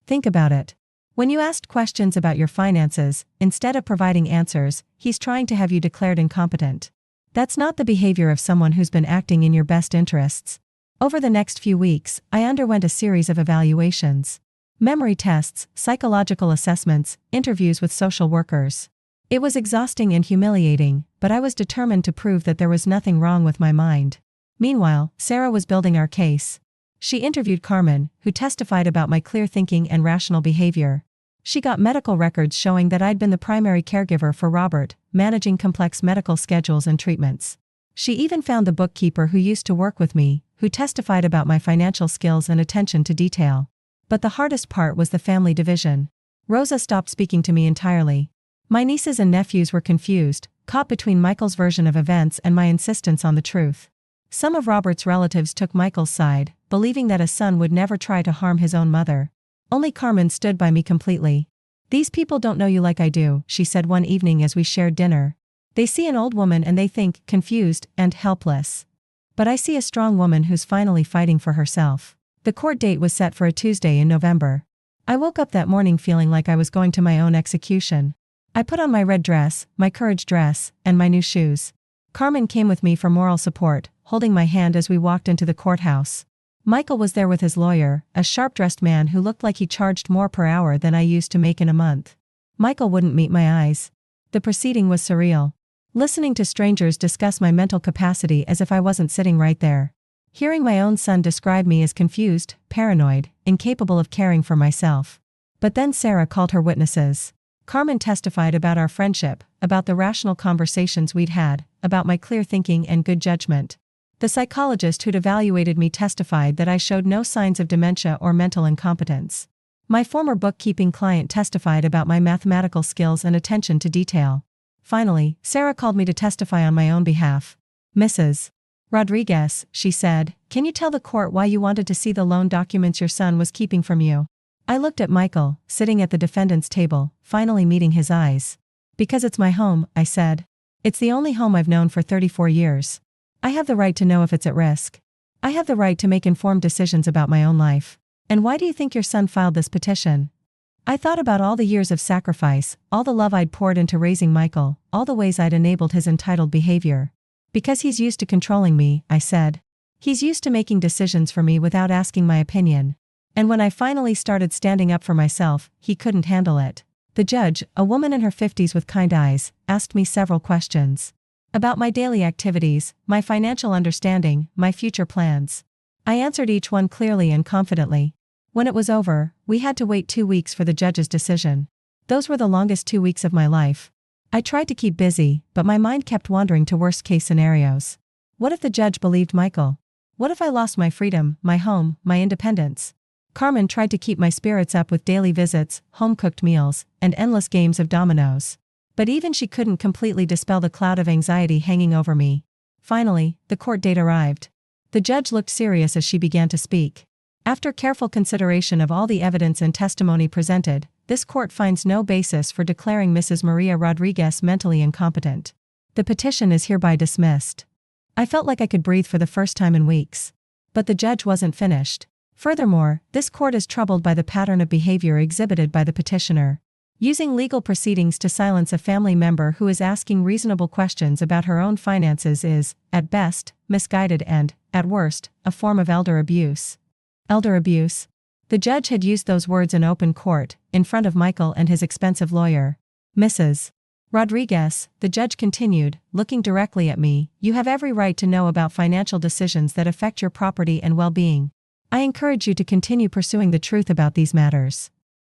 Think about it. When you asked questions about your finances, instead of providing answers, he's trying to have you declared incompetent. That's not the behavior of someone who's been acting in your best interests. Over the next few weeks, I underwent a series of evaluations. Memory tests, psychological assessments, interviews with social workers. It was exhausting and humiliating, but I was determined to prove that there was nothing wrong with my mind. Meanwhile, Sarah was building our case. She interviewed Carmen, who testified about my clear thinking and rational behavior. She got medical records showing that I'd been the primary caregiver for Robert, managing complex medical schedules and treatments. She even found the bookkeeper who used to work with me, who testified about my financial skills and attention to detail. But the hardest part was the family division. Rosa stopped speaking to me entirely. My nieces and nephews were confused, caught between Michael's version of events and my insistence on the truth. Some of Robert's relatives took Michael's side, believing that a son would never try to harm his own mother. Only Carmen stood by me completely. These people don't know you like I do, she said one evening as we shared dinner. They see an old woman and they think confused and helpless. But I see a strong woman who's finally fighting for herself. The court date was set for a Tuesday in November. I woke up that morning feeling like I was going to my own execution. I put on my red dress, my courage dress, and my new shoes. Carmen came with me for moral support, holding my hand as we walked into the courthouse. Michael was there with his lawyer, a sharp-dressed man who looked like he charged more per hour than I used to make in a month. Michael wouldn't meet my eyes. The proceeding was surreal. Listening to strangers discuss my mental capacity as if I wasn't sitting right there. Hearing my own son describe me as confused, paranoid, incapable of caring for myself. But then Sarah called her witnesses. Carmen testified about our friendship, about the rational conversations we'd had, about my clear thinking and good judgment. The psychologist who'd evaluated me testified that I showed no signs of dementia or mental incompetence. My former bookkeeping client testified about my mathematical skills and attention to detail. Finally, Sarah called me to testify on my own behalf. Mrs. Rodriguez, she said, can you tell the court why you wanted to see the loan documents your son was keeping from you? I looked at Michael, sitting at the defendant's table, finally meeting his eyes. Because it's my home, I said. It's the only home I've known for 34 years. I have the right to know if it's at risk. I have the right to make informed decisions about my own life. And why do you think your son filed this petition? I thought about all the years of sacrifice, all the love I'd poured into raising Michael, all the ways I'd enabled his entitled behavior. Because he's used to controlling me, I said. He's used to making decisions for me without asking my opinion. And when I finally started standing up for myself, he couldn't handle it. The judge, a woman in her 50s with kind eyes, asked me several questions. About my daily activities, my financial understanding, my future plans. I answered each one clearly and confidently. When it was over, we had to wait 2 weeks for the judge's decision. Those were the longest 2 weeks of my life. I tried to keep busy, but my mind kept wandering to worst-case scenarios. What if the judge believed Michael? What if I lost my freedom, my home, my independence? Carmen tried to keep my spirits up with daily visits, home-cooked meals, and endless games of dominoes. But even she couldn't completely dispel the cloud of anxiety hanging over me. Finally, the court date arrived. The judge looked serious as she began to speak. After careful consideration of all the evidence and testimony presented, this court finds no basis for declaring Mrs. Maria Rodriguez mentally incompetent. The petition is hereby dismissed. I felt like I could breathe for the first time in weeks. But the judge wasn't finished. Furthermore, this court is troubled by the pattern of behavior exhibited by the petitioner. Using legal proceedings to silence a family member who is asking reasonable questions about her own finances is, at best, misguided and, at worst, a form of elder abuse. Elder abuse? The judge had used those words in open court, in front of Michael and his expensive lawyer. Mrs. Rodriguez, the judge continued, looking directly at me, you have every right to know about financial decisions that affect your property and well-being. I encourage you to continue pursuing the truth about these matters.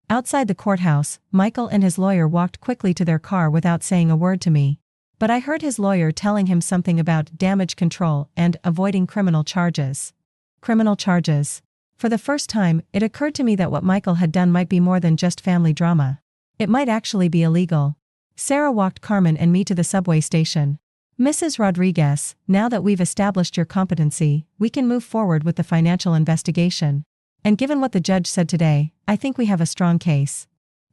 Outside the courthouse, Michael and his lawyer walked quickly to their car without saying a word to me. But I heard his lawyer telling him something about damage control and avoiding criminal charges. Criminal charges. For the first time, it occurred to me that what Michael had done might be more than just family drama. It might actually be illegal. Sarah walked Carmen and me to the subway station. Mrs. Rodriguez, now that we've established your competency, we can move forward with the financial investigation. And given what the judge said today, I think we have a strong case.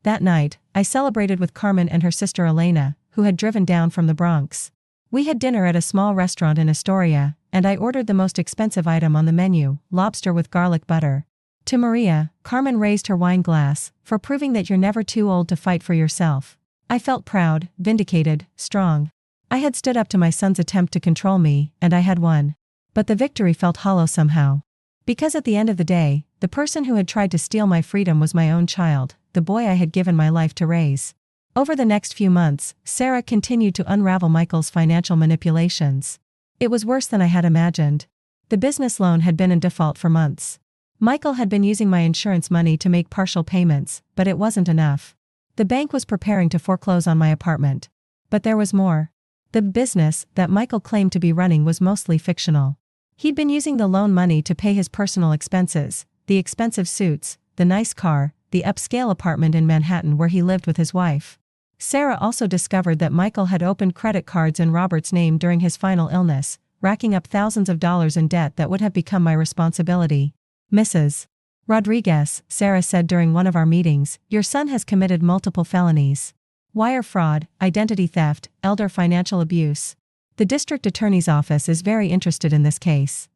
That night, I celebrated with Carmen and her sister Elena, who had driven down from the Bronx. We had dinner at a small restaurant in Astoria, and I ordered the most expensive item on the menu, lobster with garlic butter. To Maria, Carmen raised her wine glass, for proving that you're never too old to fight for yourself. I felt proud, vindicated, strong. I had stood up to my son's attempt to control me, and I had won. But the victory felt hollow somehow. Because at the end of the day, the person who had tried to steal my freedom was my own child, the boy I had given my life to raise. Over the next few months, Sarah continued to unravel Michael's financial manipulations. It was worse than I had imagined. The business loan had been in default for months. Michael had been using my insurance money to make partial payments, but it wasn't enough. The bank was preparing to foreclose on my apartment. But there was more. The business that Michael claimed to be running was mostly fictional. He'd been using the loan money to pay his personal expenses, the expensive suits, the nice car, the upscale apartment in Manhattan where he lived with his wife. Sarah also discovered that Michael had opened credit cards in Robert's name during his final illness, racking up thousands of dollars in debt that would have become my responsibility. Mrs. Rodriguez, Sarah said during one of our meetings, your son has committed multiple felonies. Wire fraud, identity theft, elder financial abuse. The district attorney's office is very interested in this case.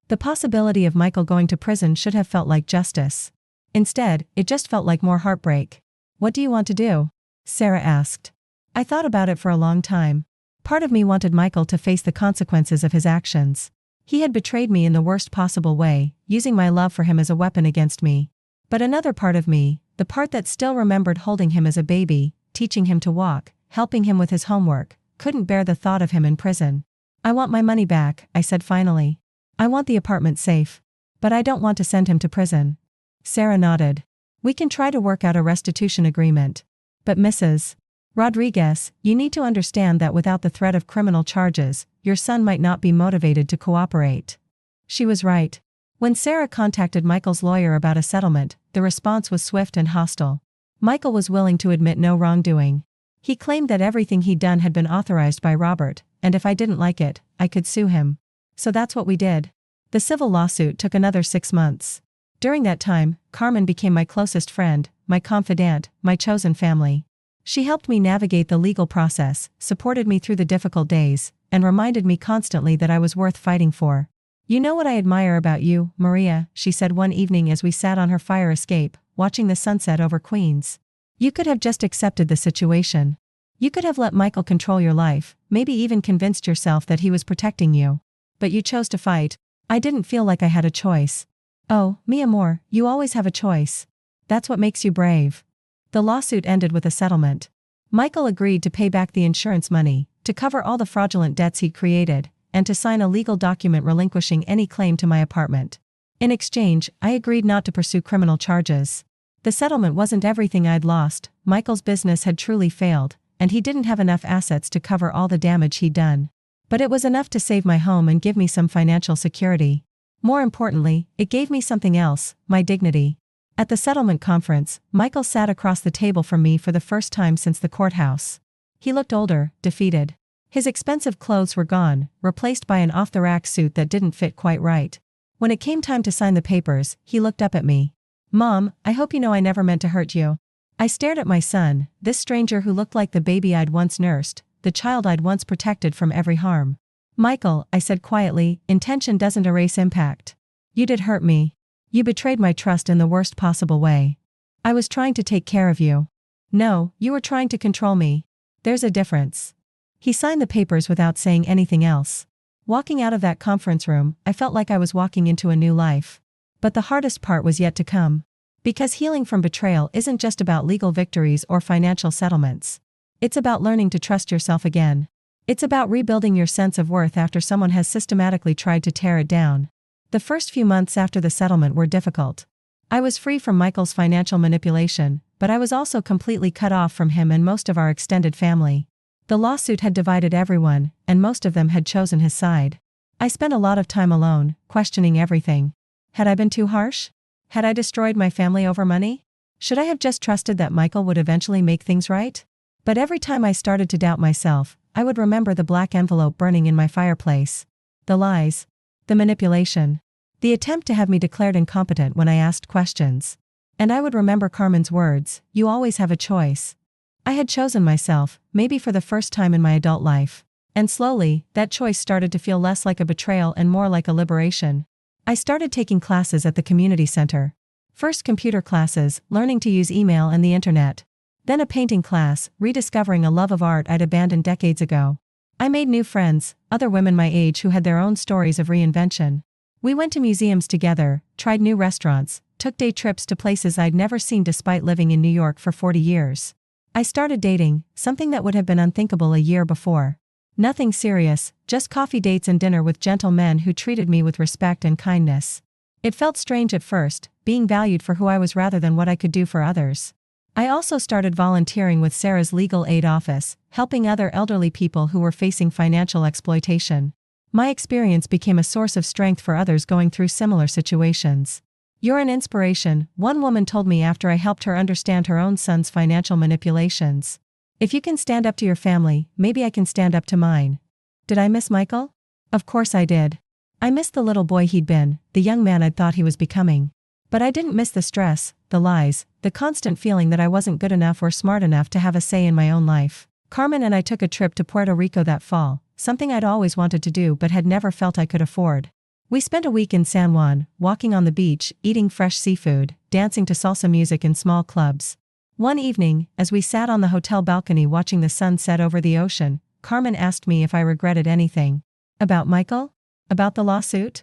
The possibility of Michael going to prison should have felt like justice. Instead, it just felt like more heartbreak. What do you want to do? Sarah asked. I thought about it for a long time. Part of me wanted Michael to face the consequences of his actions. He had betrayed me in the worst possible way, using my love for him as a weapon against me. But another part of me, the part that still remembered holding him as a baby, teaching him to walk, helping him with his homework, couldn't bear the thought of him in prison. I want my money back, I said finally. I want the apartment safe. But I don't want to send him to prison. Sarah nodded. We can try to work out a restitution agreement. But Mrs. Rodriguez, you need to understand that without the threat of criminal charges, your son might not be motivated to cooperate. She was right. When Sarah contacted Michael's lawyer about a settlement, the response was swift and hostile. Michael was willing to admit no wrongdoing. He claimed that everything he'd done had been authorized by Robert, and if I didn't like it, I could sue him. So that's what we did. The civil lawsuit took another 6 months. During that time, Carmen became my closest friend, my confidant, my chosen family. She helped me navigate the legal process, supported me through the difficult days, and reminded me constantly that I was worth fighting for. "You know what I admire about you, Maria," she said one evening as we sat on her fire escape, watching the sunset over Queens. "You could have just accepted the situation. You could have let Michael control your life, maybe even convinced yourself that he was protecting you. But you chose to fight. I didn't feel like I had a choice." "Oh, mi amor, you always have a choice. That's what makes you brave." The lawsuit ended with a settlement. Michael agreed to pay back the insurance money, to cover all the fraudulent debts he'd created, and to sign a legal document relinquishing any claim to my apartment. In exchange, I agreed not to pursue criminal charges. The settlement wasn't everything I'd lost. Michael's business had truly failed, and he didn't have enough assets to cover all the damage he'd done. But it was enough to save my home and give me some financial security. More importantly, it gave me something else, my dignity. At the settlement conference, Michael sat across the table from me for the first time since the courthouse. He looked older, defeated. His expensive clothes were gone, replaced by an off-the-rack suit that didn't fit quite right. When it came time to sign the papers, he looked up at me. "Mom, I hope you know I never meant to hurt you." I stared at my son, this stranger who looked like the baby I'd once nursed, the child I'd once protected from every harm. "Michael," I said quietly, "intention doesn't erase impact. You did hurt me. You betrayed my trust in the worst possible way. I was trying to take care of you. No, you were trying to control me. There's a difference." He signed the papers without saying anything else. Walking out of that conference room, I felt like I was walking into a new life. But the hardest part was yet to come. Because healing from betrayal isn't just about legal victories or financial settlements. It's about learning to trust yourself again. It's about rebuilding your sense of worth after someone has systematically tried to tear it down. The first few months after the settlement were difficult. I was free from Michael's financial manipulation, but I was also completely cut off from him and most of our extended family. The lawsuit had divided everyone, and most of them had chosen his side. I spent a lot of time alone, questioning everything. Had I been too harsh? Had I destroyed my family over money? Should I have just trusted that Michael would eventually make things right? But every time I started to doubt myself, I would remember the black envelope burning in my fireplace. The lies. The manipulation. The attempt to have me declared incompetent when I asked questions. And I would remember Carmen's words, "You always have a choice." I had chosen myself, maybe for the first time in my adult life. And slowly, that choice started to feel less like a betrayal and more like a liberation. I started taking classes at the community center. First computer classes, learning to use email and the internet. Then a painting class, rediscovering a love of art I'd abandoned decades ago. I made new friends, other women my age who had their own stories of reinvention. We went to museums together, tried new restaurants, took day trips to places I'd never seen despite living in New York for 40 years. I started dating, something that would have been unthinkable a year before. Nothing serious, just coffee dates and dinner with gentle men who treated me with respect and kindness. It felt strange at first, being valued for who I was rather than what I could do for others. I also started volunteering with Sarah's legal aid office, helping other elderly people who were facing financial exploitation. My experience became a source of strength for others going through similar situations. "You're an inspiration," one woman told me after I helped her understand her own son's financial manipulations. "If you can stand up to your family, maybe I can stand up to mine." Did I miss Michael? Of course I did. I missed the little boy he'd been, the young man I'd thought he was becoming. But I didn't miss the stress, the lies, the constant feeling that I wasn't good enough or smart enough to have a say in my own life. Carmen and I took a trip to Puerto Rico that fall, something I'd always wanted to do but had never felt I could afford. We spent a week in San Juan, walking on the beach, eating fresh seafood, dancing to salsa music in small clubs. One evening, as we sat on the hotel balcony watching the sun set over the ocean, Carmen asked me if I regretted anything. About Michael? About the lawsuit?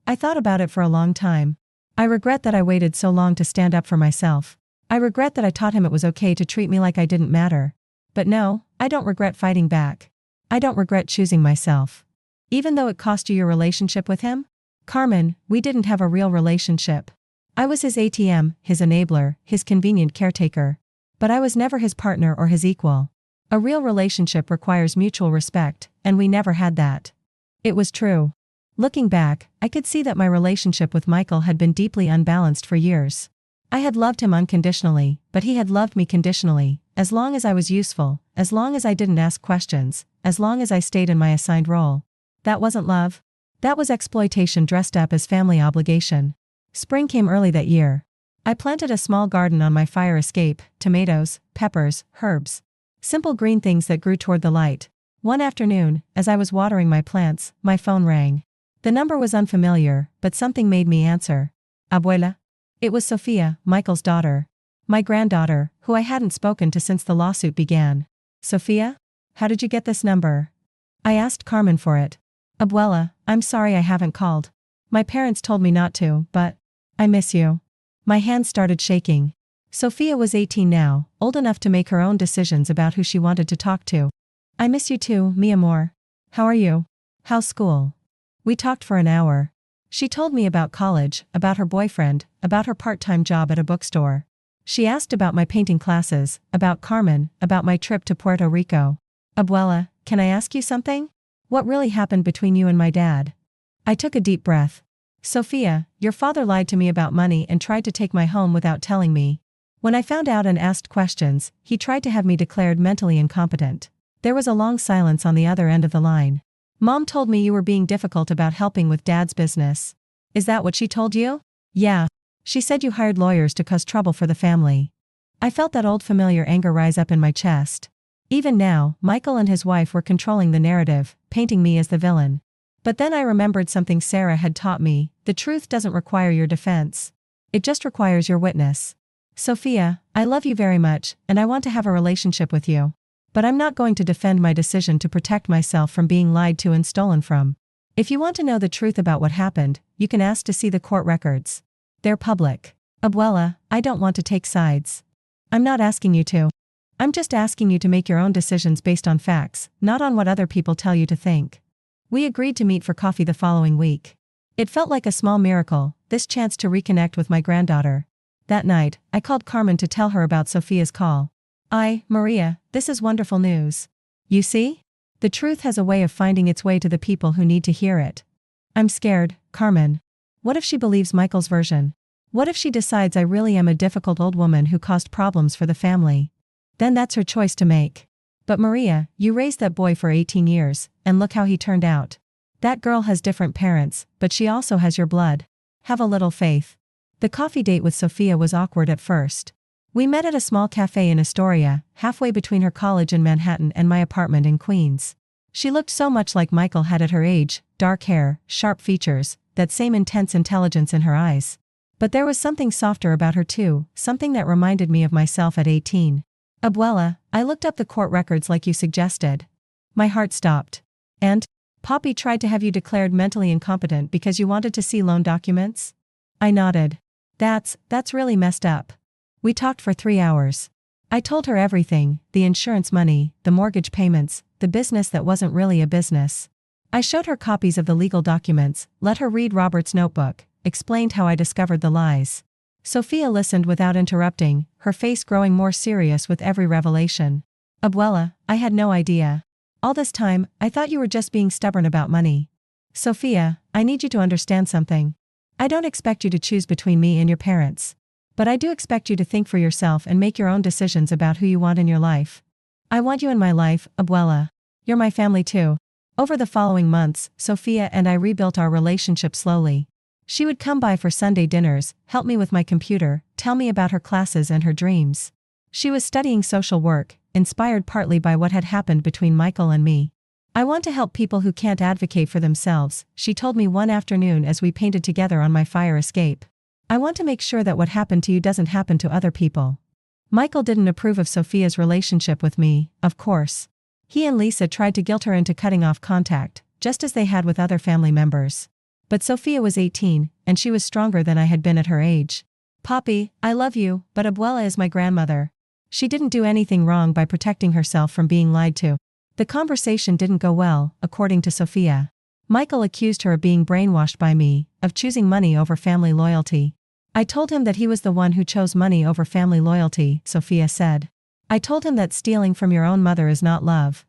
I thought about it for a long time. I regret that I waited so long to stand up for myself. I regret that I taught him it was okay to treat me like I didn't matter. But no, I don't regret fighting back. I don't regret choosing myself. Even though it cost you your relationship with him? Carmen, we didn't have a real relationship. I was his ATM, his enabler, his convenient caretaker. But I was never his partner or his equal. A real relationship requires mutual respect, and we never had that. It was true. Looking back, I could see that my relationship with Michael had been deeply unbalanced for years. I had loved him unconditionally, but he had loved me conditionally, as long as I was useful, as long as I didn't ask questions, as long as I stayed in my assigned role. That wasn't love. That was exploitation dressed up as family obligation. Spring came early that year. I planted a small garden on my fire escape, tomatoes, peppers, herbs. Simple green things that grew toward the light. One afternoon, as I was watering my plants, my phone rang. The number was unfamiliar, but something made me answer. Abuela? It was Sophia, Michael's daughter. My granddaughter, who I hadn't spoken to since the lawsuit began. Sophia? How did you get this number? I asked Carmen for it. Abuela, I'm sorry I haven't called. My parents told me not to, but I miss you. My hands started shaking. Sophia was 18 now, old enough to make her own decisions about who she wanted to talk to. I miss you too, mi amor. How are you? How's school? We talked for an hour. She told me about college, about her boyfriend, about her part-time job at a bookstore. She asked about my painting classes, about Carmen, about my trip to Puerto Rico. Abuela, can I ask you something? What really happened between you and my dad? I took a deep breath. Sophia, your father lied to me about money and tried to take my home without telling me. When I found out and asked questions, he tried to have me declared mentally incompetent. There was a long silence on the other end of the line. Mom told me you were being difficult about helping with Dad's business. Is that what she told you? Yeah. She said you hired lawyers to cause trouble for the family. I felt that old familiar anger rise up in my chest. Even now, Michael and his wife were controlling the narrative, painting me as the villain. But then I remembered something Sarah had taught me: the truth doesn't require your defense. It just requires your witness. Sophia, I love you very much, and I want to have a relationship with you. But I'm not going to defend my decision to protect myself from being lied to and stolen from. If you want to know the truth about what happened, you can ask to see the court records. They're public. Abuela, I don't want to take sides. I'm not asking you to. I'm just asking you to make your own decisions based on facts, not on what other people tell you to think. We agreed to meet for coffee the following week. It felt like a small miracle, this chance to reconnect with my granddaughter. That night, I called Carmen to tell her about Sophia's call. Maria, this is wonderful news. You see? The truth has a way of finding its way to the people who need to hear it. I'm scared, Carmen. What if she believes Michael's version? What if she decides I really am a difficult old woman who caused problems for the family? Then that's her choice to make. But Maria, you raised that boy for 18 years, and look how he turned out. That girl has different parents, but she also has your blood. Have a little faith. The coffee date with Sophia was awkward at first. We met at a small cafe in Astoria, halfway between her college in Manhattan and my apartment in Queens. She looked so much like Michael had at her age: dark hair, sharp features, that same intense intelligence in her eyes. But there was something softer about her too, something that reminded me of myself at 18. Abuela, I looked up the court records like you suggested. My heart stopped. And? Poppy tried to have you declared mentally incompetent because you wanted to see loan documents? I nodded. That's really messed up. We talked for 3 hours. I told her everything: the insurance money, the mortgage payments, the business that wasn't really a business. I showed her copies of the legal documents, let her read Robert's notebook, explained how I discovered the lies. Sophia listened without interrupting, her face growing more serious with every revelation. Abuela, I had no idea. All this time, I thought you were just being stubborn about money. Sophia, I need you to understand something. I don't expect you to choose between me and your parents. But I do expect you to think for yourself and make your own decisions about who you want in your life. I want you in my life, Abuela. You're my family too. Over the following months, Sophia and I rebuilt our relationship slowly. She would come by for Sunday dinners, help me with my computer, tell me about her classes and her dreams. She was studying social work, inspired partly by what had happened between Michael and me. I want to help people who can't advocate for themselves, she told me one afternoon as we painted together on my fire escape. I want to make sure that what happened to you doesn't happen to other people. Michael didn't approve of Sophia's relationship with me, of course. He and Lisa tried to guilt her into cutting off contact, just as they had with other family members. But Sophia was 18, and she was stronger than I had been at her age. Poppy, I love you, but Abuela is my grandmother. She didn't do anything wrong by protecting herself from being lied to. The conversation didn't go well, according to Sophia. Michael accused her of being brainwashed by me, of choosing money over family loyalty. I told him that he was the one who chose money over family loyalty, Sophia said. I told him that stealing from your own mother is not love.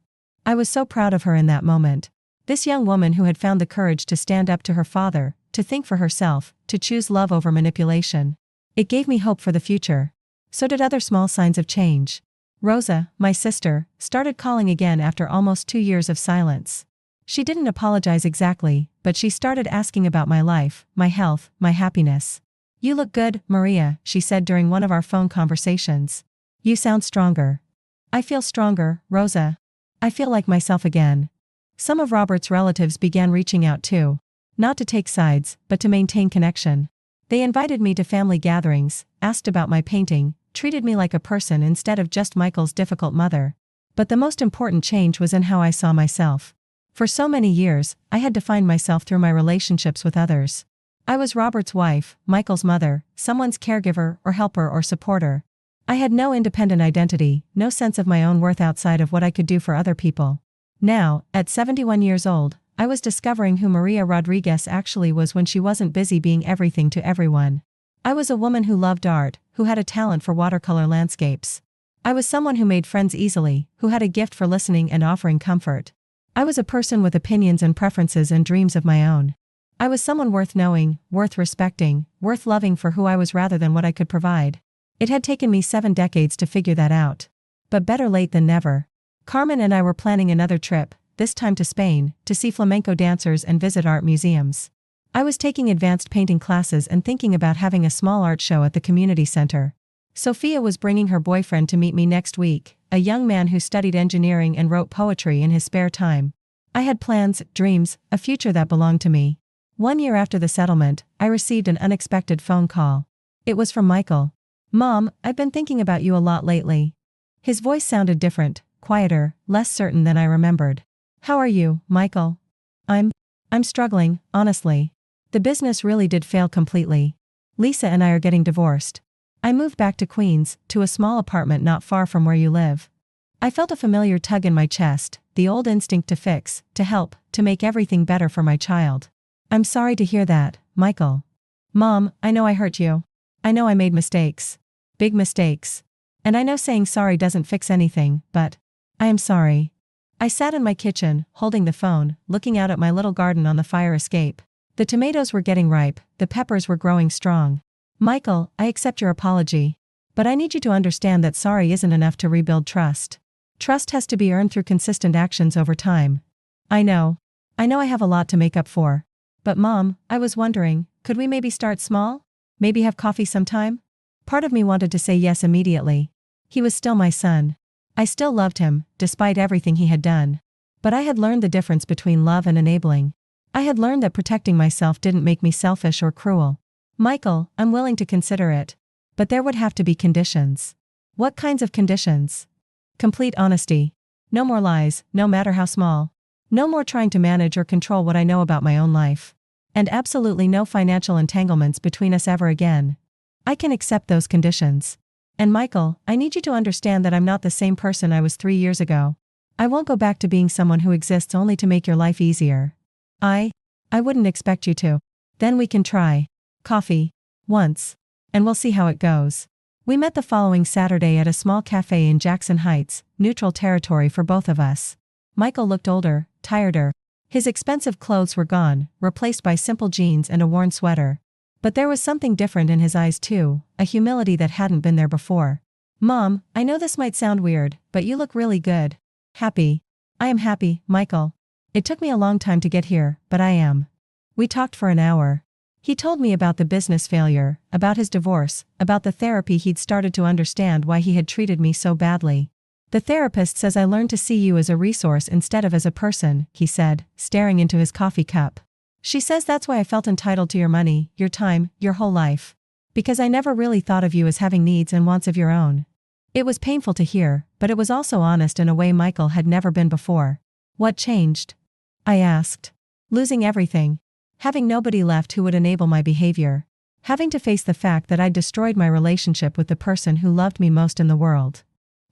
I was so proud of her in that moment. This young woman who had found the courage to stand up to her father, to think for herself, to choose love over manipulation. It gave me hope for the future. So did other small signs of change. Rosa, my sister, started calling again after almost 2 years of silence. She didn't apologize exactly, but she started asking about my life, my health, my happiness. "You look good, Maria," she said during one of our phone conversations. "You sound stronger." "I feel stronger, Rosa. I feel like myself again." Some of Robert's relatives began reaching out too. Not to take sides, but to maintain connection. They invited me to family gatherings, asked about my painting, treated me like a person instead of just Michael's difficult mother. But the most important change was in how I saw myself. For so many years, I had defined myself through my relationships with others. I was Robert's wife, Michael's mother, someone's caregiver or helper or supporter. I had no independent identity, no sense of my own worth outside of what I could do for other people. Now, at 71 years old, I was discovering who Maria Rodriguez actually was when she wasn't busy being everything to everyone. I was a woman who loved art, who had a talent for watercolor landscapes. I was someone who made friends easily, who had a gift for listening and offering comfort. I was a person with opinions and preferences and dreams of my own. I was someone worth knowing, worth respecting, worth loving for who I was rather than what I could provide. It had taken me 7 decades to figure that out. But better late than never. Carmen and I were planning another trip, this time to Spain, to see flamenco dancers and visit art museums. I was taking advanced painting classes and thinking about having a small art show at the community center. Sophia was bringing her boyfriend to meet me next week, a young man who studied engineering and wrote poetry in his spare time. I had plans, dreams, a future that belonged to me. 1 year after the settlement, I received an unexpected phone call. It was from Michael. "Mom, I've been thinking about you a lot lately." His voice sounded different, quieter, less certain than I remembered. "How are you, Michael?" I'm struggling, honestly. The business really did fail completely. Lisa and I are getting divorced. I moved back to Queens, to a small apartment not far from where you live." I felt a familiar tug in my chest, the old instinct to fix, to help, to make everything better for my child. "I'm sorry to hear that, Michael." "Mom, I know I hurt you. I know I made mistakes. Big mistakes. And I know saying sorry doesn't fix anything, but I am sorry." I sat in my kitchen, holding the phone, looking out at my little garden on the fire escape. The tomatoes were getting ripe, the peppers were growing strong. "Michael, I accept your apology. But I need you to understand that sorry isn't enough to rebuild trust. Trust has to be earned through consistent actions over time." I know I have a lot to make up for. But Mom, I was wondering, could we maybe start small? Maybe have coffee sometime? Part of me wanted to say yes immediately. He was still my son. I still loved him, despite everything he had done. But I had learned the difference between love and enabling. I had learned that protecting myself didn't make me selfish or cruel. "Michael, I'm willing to consider it. But there would have to be conditions." "What kinds of conditions?" "Complete honesty. No more lies, no matter how small. No more trying to manage or control what I know about my own life. And absolutely no financial entanglements between us ever again." I can accept those conditions. And Michael, I need you to understand that I'm not the same person I was 3 years ago. I won't go back to being someone who exists only to make your life easier. I wouldn't expect you to. Then we can try coffee. Once. And we'll see how it goes. We met the following Saturday at a small cafe in Jackson Heights, neutral territory for both of us. Michael looked older, tireder. His expensive clothes were gone, replaced by simple jeans and a worn sweater. But there was something different in his eyes too, a humility that hadn't been there before. "Mom, I know this might sound weird, but you look really good." "Happy." "I am happy, Michael. It took me a long time to get here, but I am." We talked for an hour. He told me about the business failure, about his divorce, about the therapy he'd started to understand why he had treated me so badly. "The therapist says I learned to see you as a resource instead of as a person," he said, staring into his coffee cup. "She says that's why I felt entitled to your money, your time, your whole life. Because I never really thought of you as having needs and wants of your own." It was painful to hear, but it was also honest in a way Michael had never been before. "What changed?" I asked. "Losing everything. Having nobody left who would enable my behavior. Having to face the fact that I'd destroyed my relationship with the person who loved me most in the world."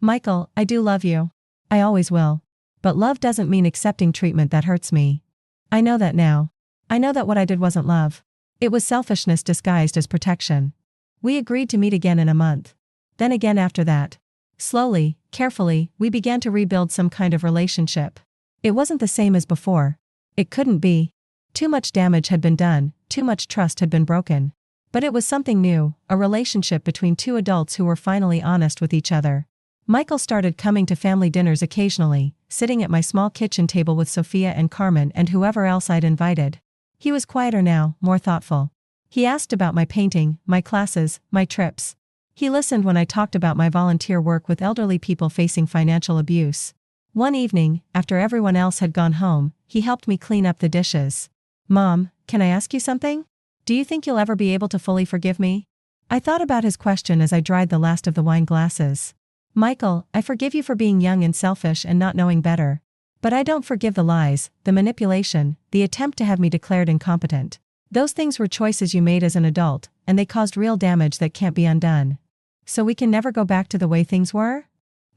"Michael, I do love you. I always will. But love doesn't mean accepting treatment that hurts me. I know that now. I know that what I did wasn't love. It was selfishness disguised as protection." We agreed to meet again in a month. Then again after that. Slowly, carefully, we began to rebuild some kind of relationship. It wasn't the same as before. It couldn't be. Too much damage had been done, too much trust had been broken. But it was something new, a relationship between two adults who were finally honest with each other. Michael started coming to family dinners occasionally, sitting at my small kitchen table with Sophia and Carmen and whoever else I'd invited. He was quieter now, more thoughtful. He asked about my painting, my classes, my trips. He listened when I talked about my volunteer work with elderly people facing financial abuse. One evening, after everyone else had gone home, he helped me clean up the dishes. "Mom, can I ask you something? Do you think you'll ever be able to fully forgive me?" I thought about his question as I dried the last of the wine glasses. "Michael, I forgive you for being young and selfish and not knowing better. But I don't forgive the lies, the manipulation, the attempt to have me declared incompetent. Those things were choices you made as an adult, and they caused real damage that can't be undone. So we can never go back to the way things were?"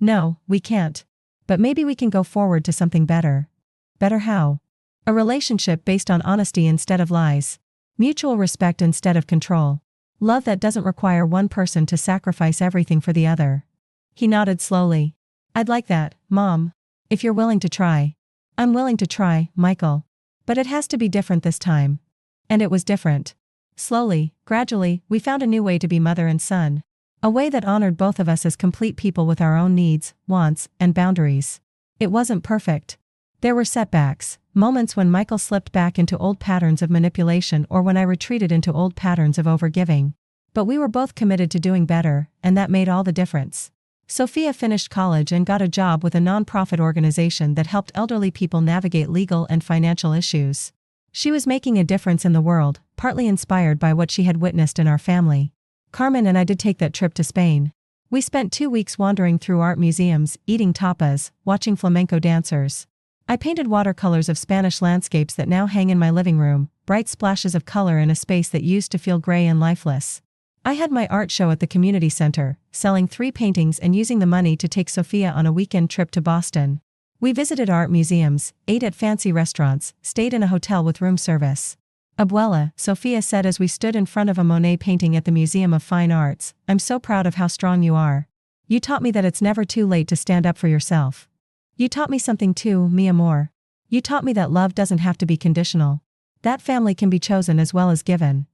"No, we can't. But maybe we can go forward to something better." "Better how?" "A relationship based on honesty instead of lies. Mutual respect instead of control. Love that doesn't require one person to sacrifice everything for the other." He nodded slowly. "I'd like that, Mom. If you're willing to try." "I'm willing to try, Michael. But it has to be different this time." And it was different. Slowly, gradually, we found a new way to be mother and son. A way that honored both of us as complete people with our own needs, wants, and boundaries. It wasn't perfect. There were setbacks, moments when Michael slipped back into old patterns of manipulation or when I retreated into old patterns of overgiving. But we were both committed to doing better, and that made all the difference. Sophia finished college and got a job with a nonprofit organization that helped elderly people navigate legal and financial issues. She was making a difference in the world, partly inspired by what she had witnessed in our family. Carmen and I did take that trip to Spain. We spent 2 weeks wandering through art museums, eating tapas, watching flamenco dancers. I painted watercolors of Spanish landscapes that now hang in my living room, bright splashes of color in a space that used to feel gray and lifeless. I had my art show at the community center, selling 3 paintings and using the money to take Sophia on a weekend trip to Boston. We visited art museums, ate at fancy restaurants, stayed in a hotel with room service. "Abuela," Sophia said as we stood in front of a Monet painting at the Museum of Fine Arts, "I'm so proud of how strong you are. You taught me that it's never too late to stand up for yourself. You taught me something too, mi amor. You taught me that love doesn't have to be conditional. That family can be chosen as well as given."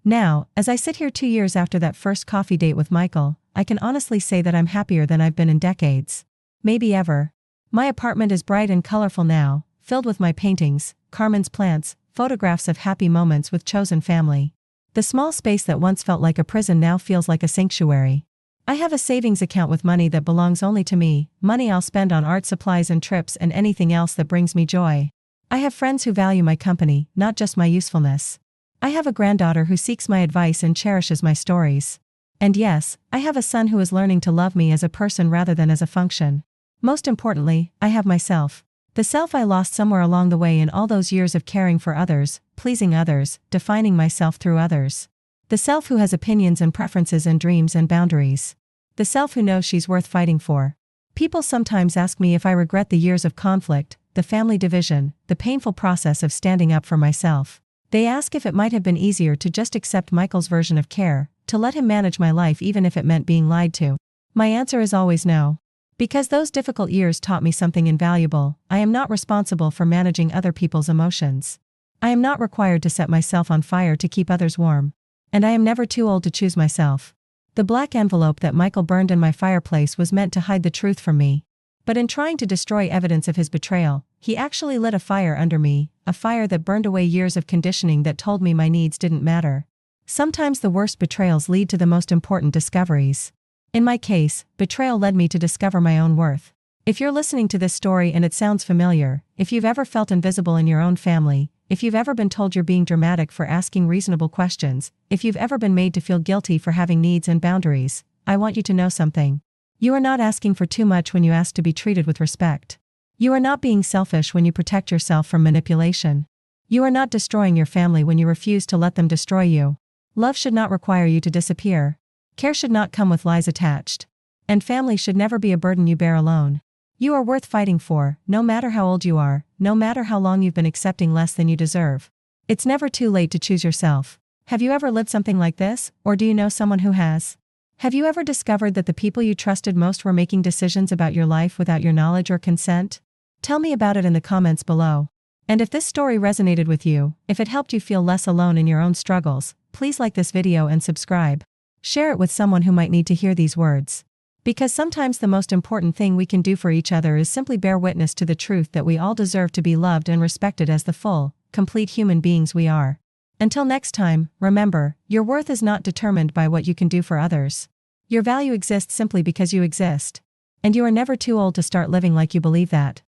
Now, as I sit here 2 years after that first coffee date with Michael, I can honestly say that I'm happier than I've been in decades. Maybe ever. My apartment is bright and colorful now, filled with my paintings, Carmen's plants, photographs of happy moments with chosen family. The small space that once felt like a prison now feels like a sanctuary. I have a savings account with money that belongs only to me, money I'll spend on art supplies and trips and anything else that brings me joy. I have friends who value my company, not just my usefulness. I have a granddaughter who seeks my advice and cherishes my stories. And yes, I have a son who is learning to love me as a person rather than as a function. Most importantly, I have myself. The self I lost somewhere along the way in all those years of caring for others, pleasing others, defining myself through others. The self who has opinions and preferences and dreams and boundaries. The self who knows she's worth fighting for. People sometimes ask me if I regret the years of conflict, the family division, the painful process of standing up for myself. They ask if it might have been easier to just accept Michael's version of care, to let him manage my life even if it meant being lied to. My answer is always no. Because those difficult years taught me something invaluable, I am not responsible for managing other people's emotions. I am not required to set myself on fire to keep others warm. And I am never too old to choose myself. The black envelope that Michael burned in my fireplace was meant to hide the truth from me. But in trying to destroy evidence of his betrayal, he actually lit a fire under me, a fire that burned away years of conditioning that told me my needs didn't matter. Sometimes the worst betrayals lead to the most important discoveries. In my case, betrayal led me to discover my own worth. If you're listening to this story and it sounds familiar, if you've ever felt invisible in your own family, if you've ever been told you're being dramatic for asking reasonable questions, if you've ever been made to feel guilty for having needs and boundaries, I want you to know something. You are not asking for too much when you ask to be treated with respect. You are not being selfish when you protect yourself from manipulation. You are not destroying your family when you refuse to let them destroy you. Love should not require you to disappear. Care should not come with lies attached. And family should never be a burden you bear alone. You are worth fighting for, no matter how old you are, no matter how long you've been accepting less than you deserve. It's never too late to choose yourself. Have you ever lived something like this, or do you know someone who has? Have you ever discovered that the people you trusted most were making decisions about your life without your knowledge or consent? Tell me about it in the comments below. And if this story resonated with you, if it helped you feel less alone in your own struggles, please like this video and subscribe. Share it with someone who might need to hear these words. Because sometimes the most important thing we can do for each other is simply bear witness to the truth that we all deserve to be loved and respected as the full, complete human beings we are. Until next time, remember, your worth is not determined by what you can do for others. Your value exists simply because you exist. And you are never too old to start living like you believe that.